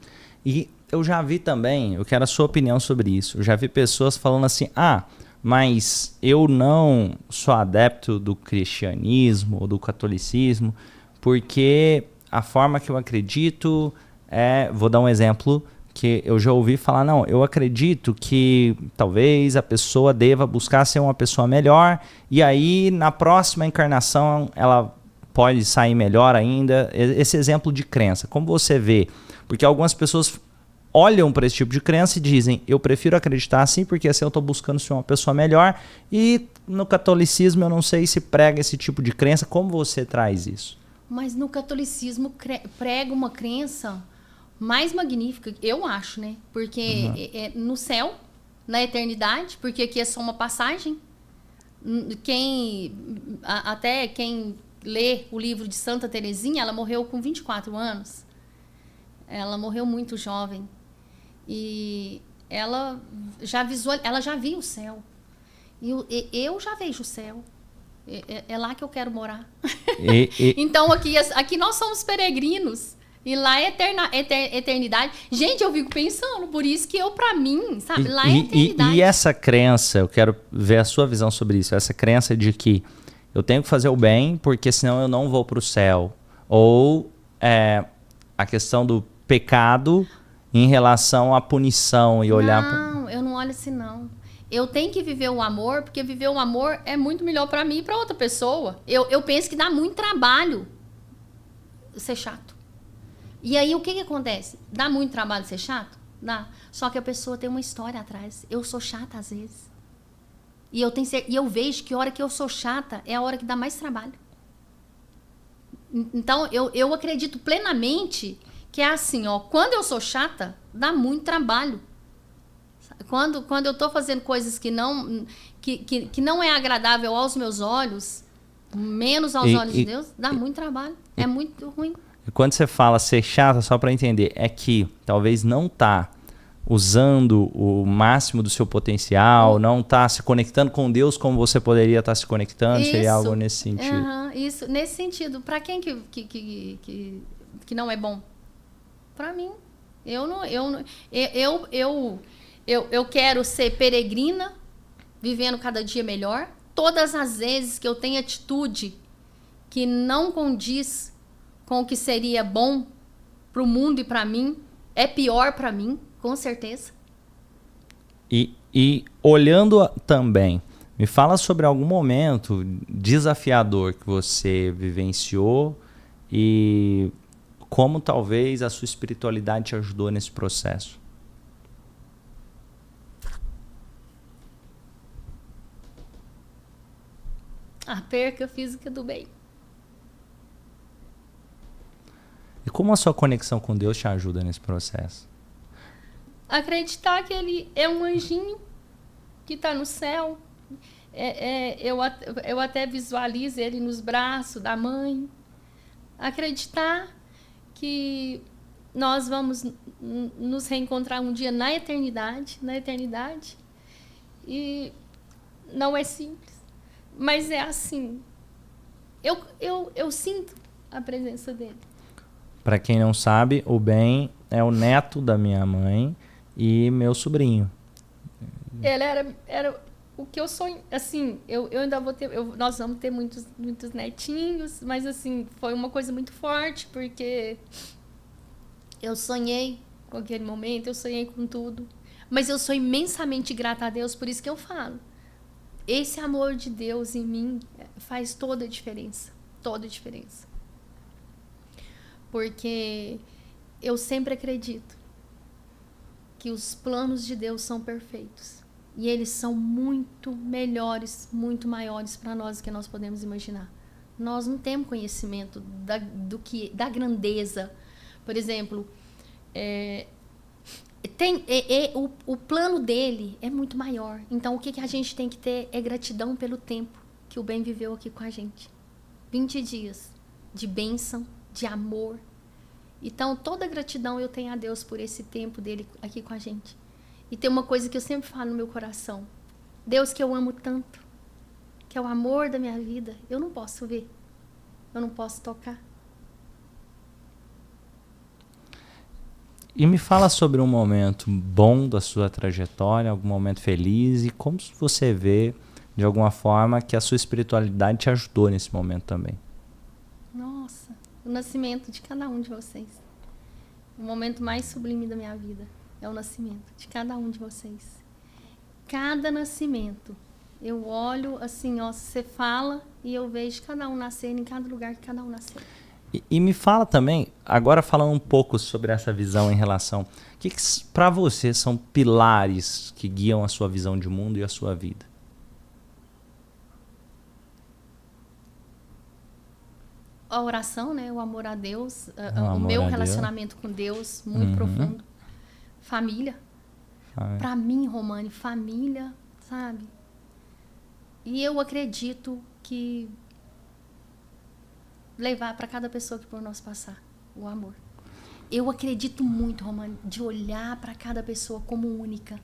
E eu já vi também, eu quero a sua opinião sobre isso, eu já vi pessoas falando assim, mas eu não sou adepto do cristianismo ou do catolicismo, porque a forma que eu acredito vou dar um exemplo, que eu já ouvi falar, não, eu acredito que talvez a pessoa deva buscar ser uma pessoa melhor e aí na próxima encarnação ela pode sair melhor ainda. Esse exemplo de crença, como você vê? Porque algumas pessoas olham para esse tipo de crença e dizem, eu prefiro acreditar assim porque assim eu estou buscando ser uma pessoa melhor, e no catolicismo eu não sei se prega esse tipo de crença. Como você traz isso? Mas no catolicismo prega uma crença mais magnífica, eu acho, né? Porque no céu, na eternidade, porque aqui é só uma passagem. Até quem lê o livro de Santa Teresinha, ela morreu com 24 anos. Ela morreu muito jovem. E ela já viu o céu. E eu já vejo o céu. É lá que eu quero morar. Então aqui nós somos peregrinos. E lá é eternidade. Gente, eu fico pensando, por isso que pra mim, sabe, lá é eternidade. E essa crença, eu quero ver a sua visão sobre isso, essa crença de que eu tenho que fazer o bem, porque senão eu não vou pro céu. Ou a questão do pecado em relação à punição e olhar... Não, eu não olho assim, não. Eu tenho que viver o amor, porque viver o amor é muito melhor pra mim e pra outra pessoa. Eu penso que dá muito trabalho ser chato. E aí, o que acontece? Dá muito trabalho ser chato? Dá. Só que a pessoa tem uma história atrás. Eu sou chata, às vezes. E eu vejo que a hora que eu sou chata é a hora que dá mais trabalho. Então, eu acredito plenamente que é assim, ó. Quando eu sou chata, dá muito trabalho. Quando eu tô fazendo coisas que não é agradável aos meus olhos, menos aos olhos de Deus, dá muito trabalho. É muito ruim. E quando você fala ser chata, só para entender, é que talvez não tá usando o máximo do seu potencial, não tá se conectando com Deus como você poderia estar se conectando, isso, seria algo nesse sentido. Isso, nesse sentido. Para quem que não é bom? Para mim. Eu quero ser peregrina, vivendo cada dia melhor. Todas as vezes que eu tenho atitude que não condiz com o que seria bom para o mundo e para mim, é pior para mim, com certeza. E olhando também, me fala sobre algum momento desafiador que você vivenciou e como talvez a sua espiritualidade te ajudou nesse processo. A perca física do bem. Como a sua conexão com Deus te ajuda nesse processo? Acreditar que ele é um anjinho que está no céu. Eu até visualizo ele nos braços da mãe. Acreditar que nós vamos nos reencontrar um dia na eternidade. E não é simples, mas é assim. Eu sinto a presença dele. Para quem não sabe, o Ben é o neto da minha mãe e meu sobrinho. Ele era o que eu sonho. Assim, eu ainda vou ter. Nós vamos ter muitos netinhos, mas assim, foi uma coisa muito forte, porque eu sonhei com aquele momento, eu sonhei com tudo. Mas eu sou imensamente grata a Deus, por isso que eu falo. Esse amor de Deus em mim faz toda a diferença. Toda a diferença. Porque eu sempre acredito que os planos de Deus são perfeitos. E eles são muito melhores, muito maiores para nós do que nós podemos imaginar. Nós não temos conhecimento da grandeza. Por exemplo, o plano dele é muito maior. Então, o que a gente tem que ter é gratidão pelo tempo que o Ben viveu aqui com a gente. 20 dias de bênção, de amor. Então, toda gratidão eu tenho a Deus por esse tempo dele aqui com a gente. E tem uma coisa que eu sempre falo no meu coração. Deus que eu amo tanto, que é o amor da minha vida, eu não posso ver. Eu não posso tocar. E me fala sobre um momento bom da sua trajetória, algum momento feliz, e como você vê, de alguma forma, que a sua espiritualidade te ajudou nesse momento também. Nossa, o nascimento de cada um de vocês. O momento mais sublime da minha vida é o nascimento de cada um de vocês. Cada nascimento, eu olho assim, ó, você fala e eu vejo cada um nascendo em cada lugar que cada um nasceu. E me fala também, agora falando um pouco sobre essa visão em relação, o que para você são pilares que guiam a sua visão de mundo e a sua vida? A oração, né? O amor a Deus, o meu relacionamento com Deus, muito profundo. Família. Para mim, Romane, família, sabe? E eu acredito que levar para cada pessoa que por nós passar o amor. Eu acredito muito, Romane, de olhar para cada pessoa como única.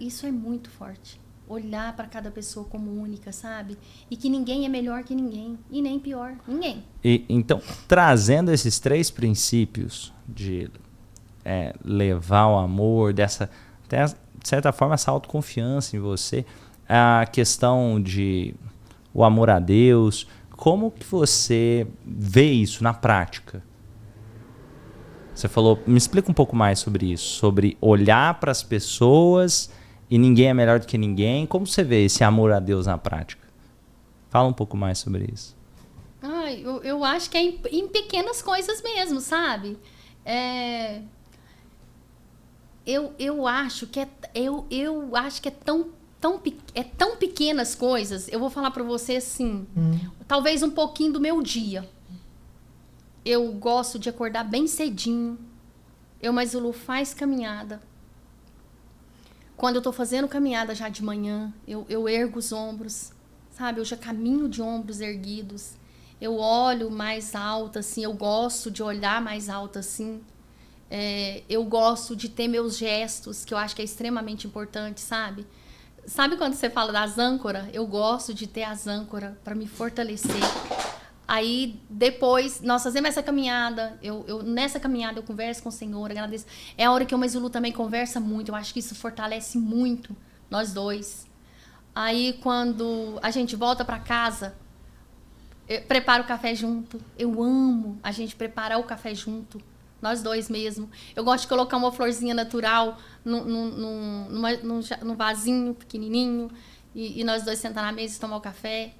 Isso é muito forte. Olhar para cada pessoa como única, sabe? E que ninguém é melhor que ninguém. E nem pior. Ninguém. Então, trazendo esses 3 princípios de levar o amor, até, de certa forma, essa autoconfiança em você, a questão de o amor a Deus, como que você vê isso na prática? Você falou, me explica um pouco mais sobre isso, sobre olhar para as pessoas e ninguém é melhor do que ninguém. Como você vê esse amor a Deus na prática? Fala um pouco mais sobre isso. Eu acho que é em pequenas coisas mesmo, sabe? Eu acho que é tão pequenas coisas. Eu vou falar para você assim, talvez um pouquinho do meu dia. Eu gosto de acordar bem cedinho. Mas o Lu faz caminhada. Quando eu tô fazendo caminhada já de manhã, eu ergo os ombros, sabe? Eu já caminho de ombros erguidos. Eu olho mais alto, assim. Eu gosto de olhar mais alto, assim. Eu gosto de ter meus gestos, que eu acho que é extremamente importante, sabe? Sabe quando você fala das âncoras? Eu gosto de ter as âncoras para me fortalecer. Aí, depois, nós fazemos essa caminhada. Nessa caminhada, eu converso com o Senhor, agradeço. É a hora que o Zulu também conversa muito. Eu acho que isso fortalece muito nós dois. Aí, quando a gente volta para casa, eu preparo o café junto. Eu amo a gente preparar o café junto. Nós dois mesmo. Eu gosto de colocar uma florzinha natural num vasinho pequenininho. E nós dois sentar na mesa e tomar o café.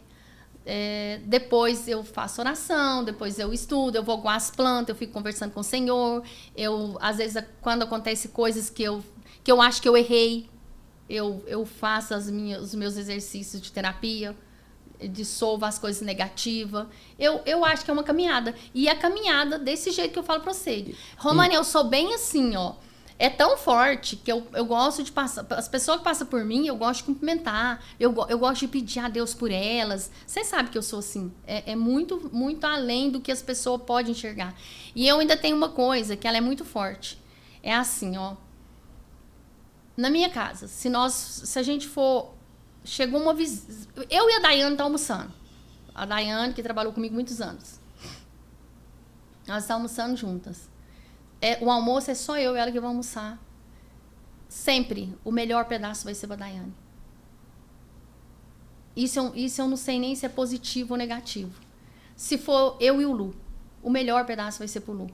Depois eu faço oração, depois eu estudo, eu vou com as plantas, eu fico conversando com o Senhor. Às vezes, quando acontecem coisas que eu acho que eu errei, eu faço os meus exercícios de terapia. dissolva as coisas negativas. Eu acho que é uma caminhada. E a caminhada desse jeito que eu falo pra você. Romani, eu sou bem assim, ó. É tão forte que eu gosto de passar... As pessoas que passam por mim, eu gosto de cumprimentar. Eu gosto de pedir a Deus por elas. Você sabe que eu sou assim. É muito, muito além do que as pessoas podem enxergar. E eu ainda tenho uma coisa que ela é muito forte. É assim, ó. Na minha casa, se a gente for... Chegou uma visita... Eu e a Daiane estamos almoçando. A Daiane, que trabalhou comigo muitos anos. Nós estamos almoçando juntas. O almoço é só eu e ela que vão almoçar. Sempre o melhor pedaço vai ser para a Daiane. Isso eu não sei nem se é positivo ou negativo. Se for eu e o Lu, o melhor pedaço vai ser para o Lu.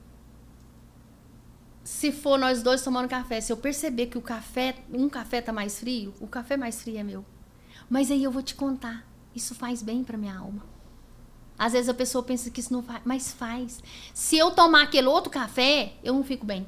Se for nós dois tomando café, se eu perceber que um café tá mais frio, o café mais frio é meu. Mas aí eu vou te contar, isso faz bem para minha alma. Às vezes a pessoa pensa que isso não faz, mas faz. Se eu tomar aquele outro café, eu não fico bem.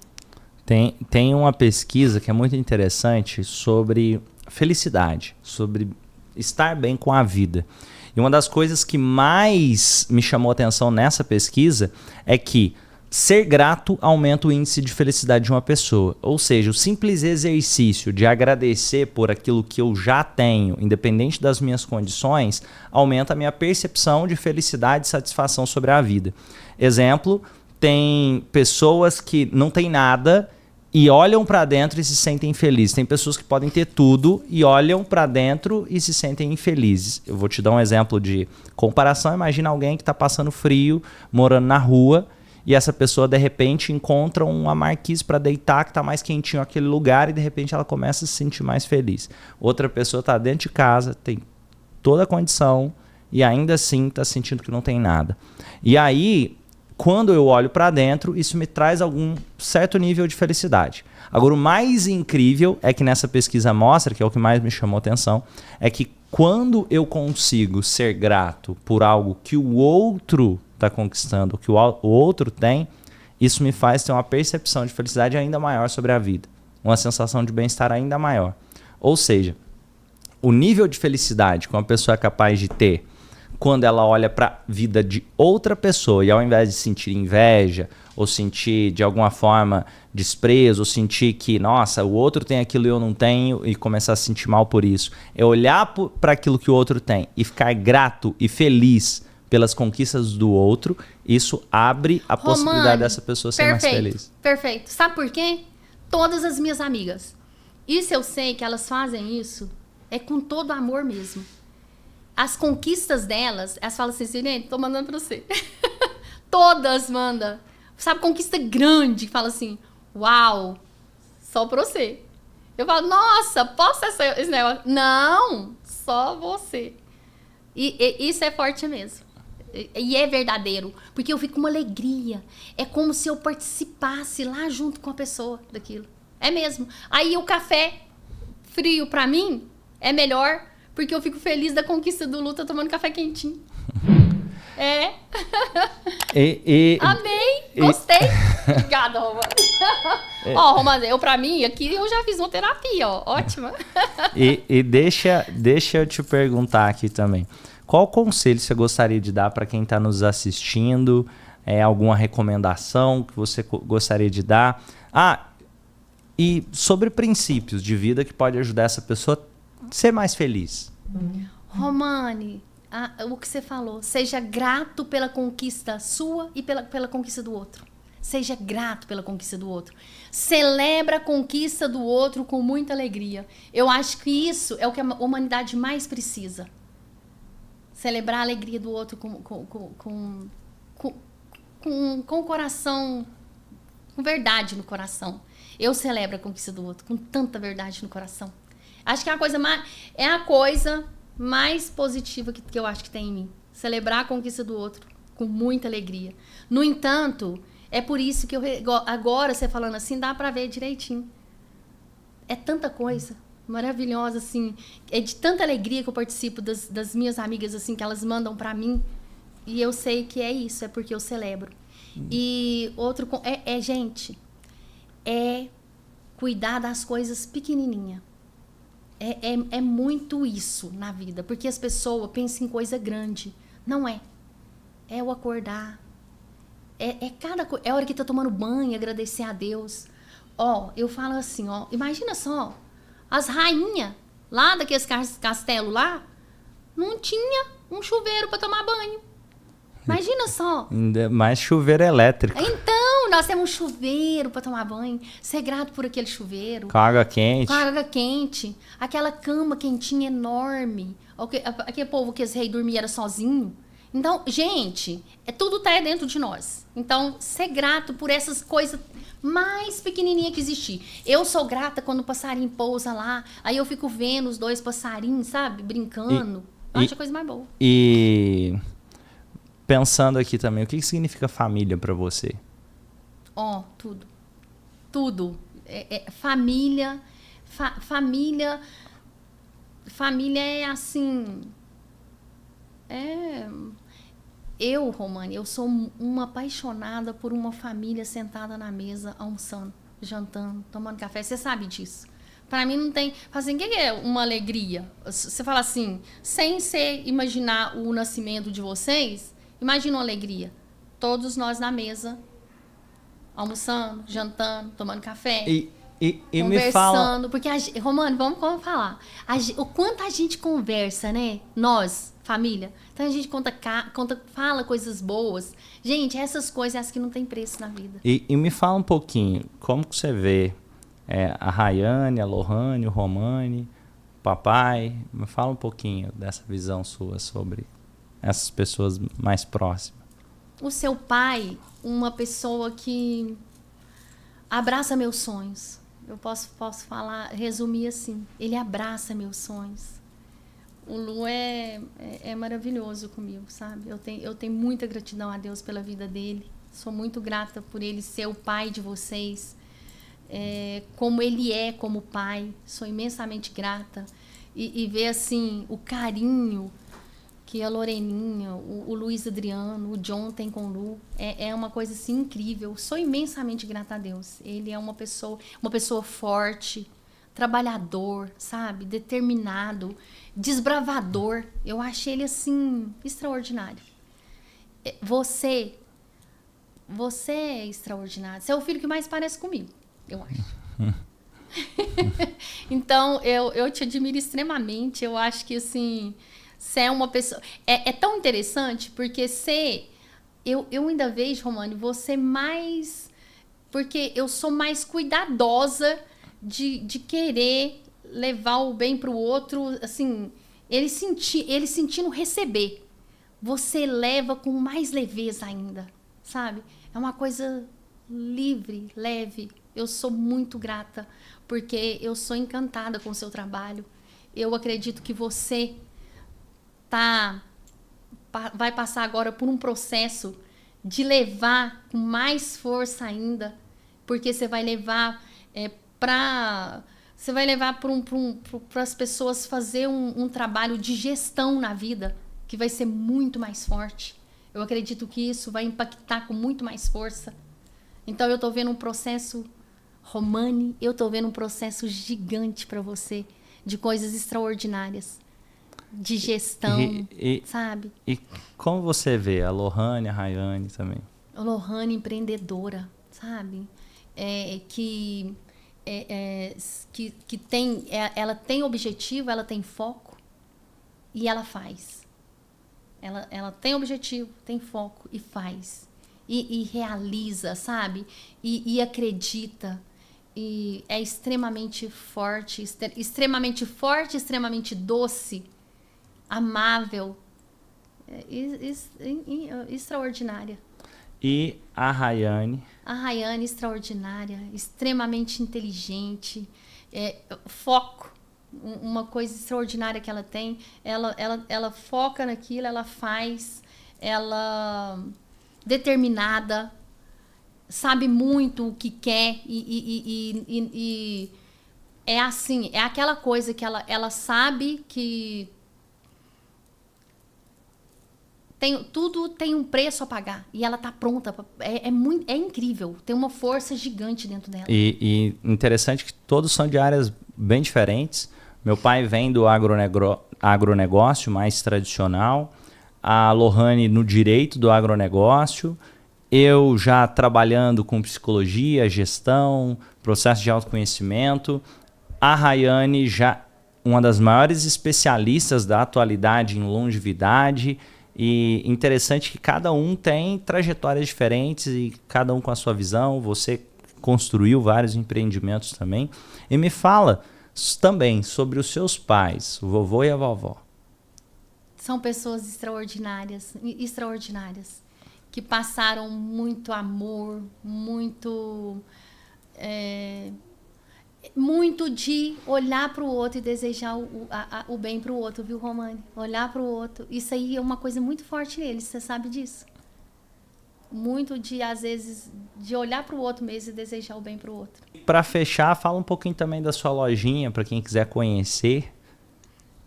Tem uma pesquisa que é muito interessante sobre felicidade, sobre estar bem com a vida. E uma das coisas que mais me chamou a atenção nessa pesquisa é que ser grato aumenta o índice de felicidade de uma pessoa. Ou seja, o simples exercício de agradecer por aquilo que eu já tenho, independente das minhas condições, aumenta a minha percepção de felicidade e satisfação sobre a vida. Exemplo, tem pessoas que não têm nada e olham para dentro e se sentem felizes. Tem pessoas que podem ter tudo e olham para dentro e se sentem infelizes. Eu vou te dar um exemplo de comparação. Imagina alguém que está passando frio, morando na rua, e essa pessoa, de repente, encontra uma marquise para deitar, que está mais quentinho aquele lugar, e de repente ela começa a se sentir mais feliz. Outra pessoa está dentro de casa, tem toda a condição, e ainda assim está sentindo que não tem nada. E aí, quando eu olho para dentro, isso me traz algum certo nível de felicidade. Agora, o mais incrível é que nessa pesquisa mostra, que é o que mais me chamou a atenção, é que quando eu consigo ser grato por algo que o outro está conquistando, que o outro tem, isso me faz ter uma percepção de felicidade ainda maior sobre a vida, uma sensação de bem-estar ainda maior. Ou seja, o nível de felicidade que uma pessoa é capaz de ter quando ela olha para a vida de outra pessoa e ao invés de sentir inveja ou sentir de alguma forma desprezo ou sentir que, nossa, o outro tem aquilo e eu não tenho e começar a se sentir mal por isso, é olhar para aquilo que o outro tem e ficar grato e feliz pelas conquistas do outro, isso abre a possibilidade dessa pessoa ser mais feliz. Perfeito. Sabe por quê? Todas as minhas amigas. Isso eu sei que elas fazem isso com todo amor mesmo. As conquistas delas, elas falam assim, Sirene, tô mandando pra você. Todas mandam. Sabe, conquista grande, fala assim, uau, só pra você. Eu falo, nossa, posso esse negócio? Não, só você. E isso é forte mesmo. E é verdadeiro, porque eu fico com uma alegria. É como se eu participasse lá junto com a pessoa daquilo. É mesmo. Aí o café frio pra mim é melhor, porque eu fico feliz da conquista do Luta tomando café quentinho. É. Amei, gostei. Obrigada, Romana. Ó, Romana, pra mim, aqui eu já fiz uma terapia, ó. Ótima. E deixa eu te perguntar aqui também. Qual conselho você gostaria de dar para quem está nos assistindo? Alguma recomendação que você gostaria de dar? E sobre princípios de vida que pode ajudar essa pessoa a ser mais feliz. Romane, o que você falou, seja grato pela conquista sua e pela conquista do outro. Seja grato pela conquista do outro. Celebra a conquista do outro com muita alegria. Eu acho que isso é o que a humanidade mais precisa. Celebrar a alegria do outro com o coração, com verdade no coração. Eu celebro a conquista do outro com tanta verdade no coração. Acho que é a coisa mais positiva que eu acho que tem em mim. Celebrar a conquista do outro com muita alegria. No entanto, é por isso que agora você falando assim, dá pra ver direitinho. É tanta coisa maravilhosa, assim. É de tanta alegria que eu participo das minhas amigas, assim, que elas mandam pra mim. E eu sei que é isso, é porque eu celebro. E outro... gente, cuidar das coisas pequenininhas. É muito isso na vida, porque as pessoas pensam em coisa grande. Não é. É o acordar. É a hora que tá tomando banho, agradecer a Deus. Ó, eu falo assim, ó, imagina só, as rainhas lá daqueles castelos lá, não tinha um chuveiro para tomar banho. Imagina só. Ainda mais chuveiro elétrico. Então, nós temos um chuveiro para tomar banho. Ser grato por aquele chuveiro. Com água quente. Com água quente. Aquela cama quentinha enorme. Aquele povo que os reis dormiam era sozinho. Então, gente, tudo tá dentro de nós. Então, ser grato por essas coisas mais pequenininhas que existem. Eu sou grata quando o passarinho pousa lá. Aí eu fico vendo os 2 passarinhos, sabe? Brincando. Eu acho a coisa mais boa. E pensando aqui também, o que significa família para você? Ó, tudo. Tudo. Família. Família é assim... Romane, eu sou uma apaixonada por uma família sentada na mesa, almoçando, jantando, tomando café. Você sabe disso. Para mim não tem... Assim, o que é uma alegria? Você fala assim, sem você imaginar o nascimento de vocês, imagina uma alegria. Todos nós na mesa, almoçando, jantando, tomando café. E conversando, me fala... porque, Romano, vamos falar. O quanto a gente conversa, né? Nós, família. Então a gente fala coisas boas. Gente, essas coisas acho que não tem preço na vida. E me fala um pouquinho, como que você vê a Rayane, a Lohane, o Romani, o papai? Me fala um pouquinho dessa visão sua sobre essas pessoas mais próximas. O seu pai, uma pessoa que abraça meus sonhos. Eu posso falar, resumir assim. Ele abraça meus sonhos. O Lu é maravilhoso comigo, sabe? Eu tenho muita gratidão a Deus pela vida dele. Sou muito grata por ele ser o pai de vocês. Como ele é como pai. Sou imensamente grata. E ver, assim, o carinho que a Loreninha, o Luiz Adriano, o John tem com o Lu, é uma coisa assim incrível. Sou imensamente grata a Deus. Ele é uma pessoa forte, trabalhador, sabe? Determinado, desbravador. Eu achei ele assim extraordinário. Você é extraordinário. Você é o filho que mais parece comigo, eu acho. Então, eu te admiro extremamente. Eu acho que assim, você é uma pessoa... É tão interessante, porque eu ainda vejo, Romane, você mais... Porque eu sou mais cuidadosa de querer levar o bem pro outro, assim, ele sentindo receber. Você leva com mais leveza ainda, sabe? É uma coisa livre, leve. Eu sou muito grata, porque eu sou encantada com o seu trabalho. Eu acredito que você vai passar agora por um processo de levar com mais força ainda, porque você vai levar para as pessoas fazer um trabalho de gestão na vida, que vai ser muito mais forte. Eu acredito que isso vai impactar com muito mais força. Então eu estou vendo um processo, Romane, eu estou vendo um processo gigante para você, de coisas extraordinárias, de gestão, sabe? E como você vê a Lohane, a Rayane também? A Lohane empreendedora, sabe? Que tem, ela tem objetivo, ela tem foco e ela faz. Ela tem objetivo, tem foco e faz. E realiza, sabe? E acredita. E é extremamente forte, extremamente doce, amável, extraordinária. E a Rayane? A Rayane, extraordinária, extremamente inteligente, foco, uma coisa extraordinária que ela tem. Ela foca naquilo, ela faz, ela determinada, sabe muito o que quer e é assim, é aquela coisa que ela sabe que tudo tem um preço a pagar e ela tá pronta. É incrível, tem uma força gigante dentro dela. E interessante que todos são de áreas bem diferentes, Meu pai vem do agronegócio mais tradicional, a Lohane no direito do agronegócio, eu já trabalhando com psicologia, gestão, processo de autoconhecimento, a Rayane já uma das maiores especialistas da atualidade em longevidade, e interessante que cada um tem trajetórias diferentes e cada um com a sua visão. Você construiu vários empreendimentos também. E me fala também sobre os seus pais, o vovô e a vovó. São pessoas extraordinárias, que passaram muito amor, muito de olhar para o outro e desejar o bem para o outro, viu, Romane? Olhar para o outro. Isso aí é uma coisa muito forte neles, você sabe disso? Muito de, às vezes, de olhar para o outro mesmo e desejar o bem para o outro. Para fechar, fala um pouquinho também da sua lojinha, para quem quiser conhecer.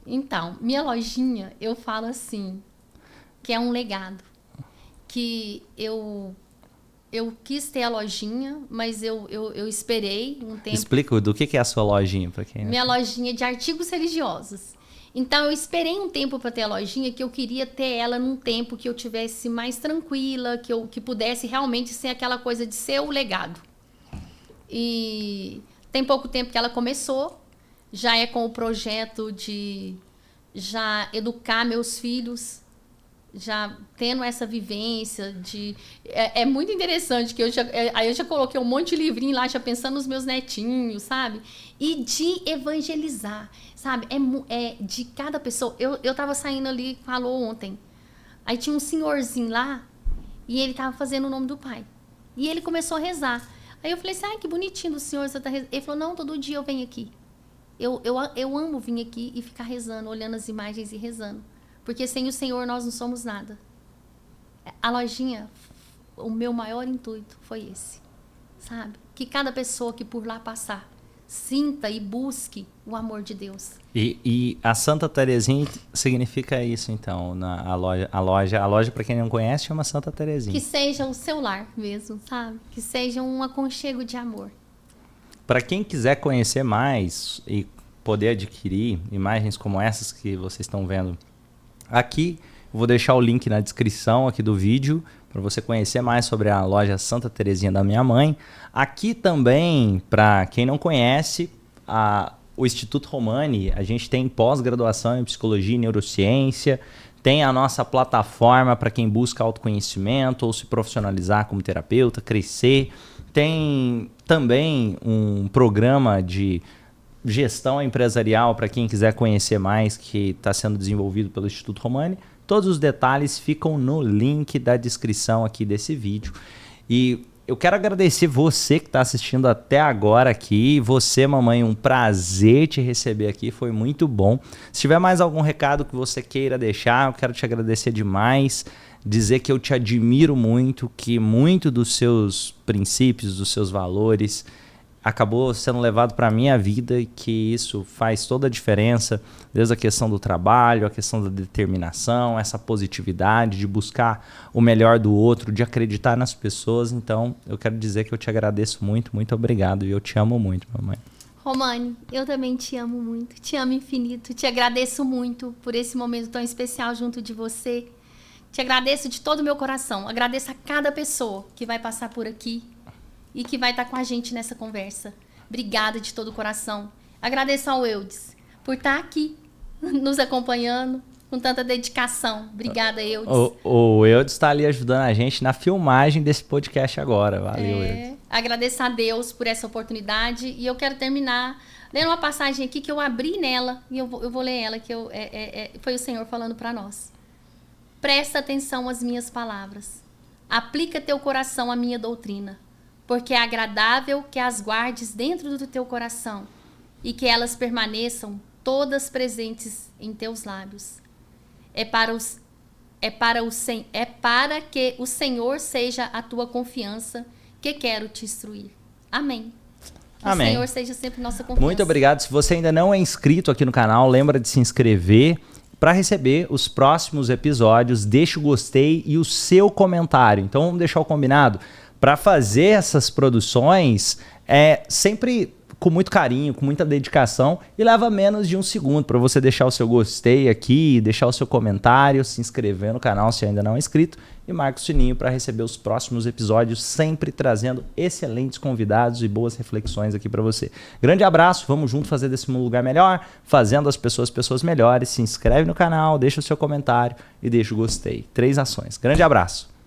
Então, minha lojinha, eu falo assim, que é um legado. Que eu quis ter a lojinha, mas eu esperei um tempo. Explica do que é a sua lojinha para quem. Minha lojinha de artigos religiosos. Então eu esperei um tempo para ter a lojinha, que eu queria ter ela num tempo que eu tivesse mais tranquila, que pudesse realmente ser aquela coisa de ser o legado. E tem pouco tempo que ela começou, já é com o projeto de já educar meus filhos, já tendo essa vivência de... É muito interessante que aí eu já coloquei um monte de livrinho lá, já pensando nos meus netinhos, sabe? E de evangelizar, sabe? De cada pessoa. Eu tava saindo ali, falou ontem. Aí tinha um senhorzinho lá, e ele tava fazendo o nome do pai. E ele começou a rezar. Aí eu falei assim, ai, que bonitinho do senhor, você tá rezando. Ele falou, não, todo dia eu venho aqui. Eu amo vir aqui e ficar rezando, olhando as imagens e rezando. Porque sem o Senhor nós não somos nada. A lojinha, o meu maior intuito foi esse, sabe? Que cada pessoa que por lá passar, sinta e busque o amor de Deus. E a Santa Terezinha significa isso, então, a loja para quem não conhece, chama Santa Terezinha. Que seja o seu lar mesmo, sabe? Que seja um aconchego de amor. Para quem quiser conhecer mais e poder adquirir imagens como essas que vocês estão vendo aqui, eu vou deixar o link na descrição aqui do vídeo para você conhecer mais sobre a loja Santa Terezinha da minha mãe. Aqui também, para quem não conhece, o Instituto Romane, a gente tem pós-graduação em Psicologia e Neurociência, tem a nossa plataforma para quem busca autoconhecimento ou se profissionalizar como terapeuta, crescer. Tem também um programa de gestão empresarial para quem quiser conhecer mais, que está sendo desenvolvido pelo Instituto Romane. Todos os detalhes ficam no link da descrição aqui desse vídeo. E eu quero agradecer você que está assistindo até agora aqui. Você, mamãe, um prazer te receber aqui, foi muito bom. Se tiver mais algum recado que você queira deixar, eu quero te agradecer demais. Dizer que eu te admiro muito, que muito dos seus princípios, dos seus valores acabou sendo levado para a minha vida e que isso faz toda a diferença, desde a questão do trabalho, a questão da determinação, essa positividade de buscar o melhor do outro, de acreditar nas pessoas. Então, eu quero dizer que eu te agradeço muito, muito obrigado e eu te amo muito, mamãe. Romane, eu também te amo muito, te amo infinito, te agradeço muito por esse momento tão especial junto de você. Te agradeço de todo o meu coração, agradeço a cada pessoa que vai passar por aqui e que vai estar com a gente nessa conversa. Obrigada de todo o coração. Agradeço ao Eudes por estar aqui, nos acompanhando, com tanta dedicação. Obrigada, Eudes. O Eudes está ali ajudando a gente na filmagem desse podcast agora. Valeu, Eudes. Agradeço a Deus por essa oportunidade. E eu quero terminar lendo uma passagem aqui que eu abri nela, e eu vou ler ela, que foi o Senhor falando para nós. Presta atenção às minhas palavras. Aplica teu coração à minha doutrina, porque é agradável que as guardes dentro do teu coração e que elas permaneçam todas presentes em teus lábios. É para que o Senhor seja a tua confiança que quero te instruir. Amém. Que Amém. O Senhor seja sempre nossa confiança. Muito obrigado. Se você ainda não é inscrito aqui no canal, lembra de se inscrever. Para receber os próximos episódios, deixa o gostei e o seu comentário. Então vamos deixar o combinado. Para fazer essas produções, sempre com muito carinho, com muita dedicação e leva menos de 1 segundo para você deixar o seu gostei aqui, deixar o seu comentário, se inscrever no canal se ainda não é inscrito e marca o sininho para receber os próximos episódios, sempre trazendo excelentes convidados e boas reflexões aqui para você. Grande abraço, vamos junto fazer desse mundo um lugar melhor, fazendo as pessoas melhores. Se inscreve no canal, deixa o seu comentário e deixa o gostei. 3 ações. Grande abraço.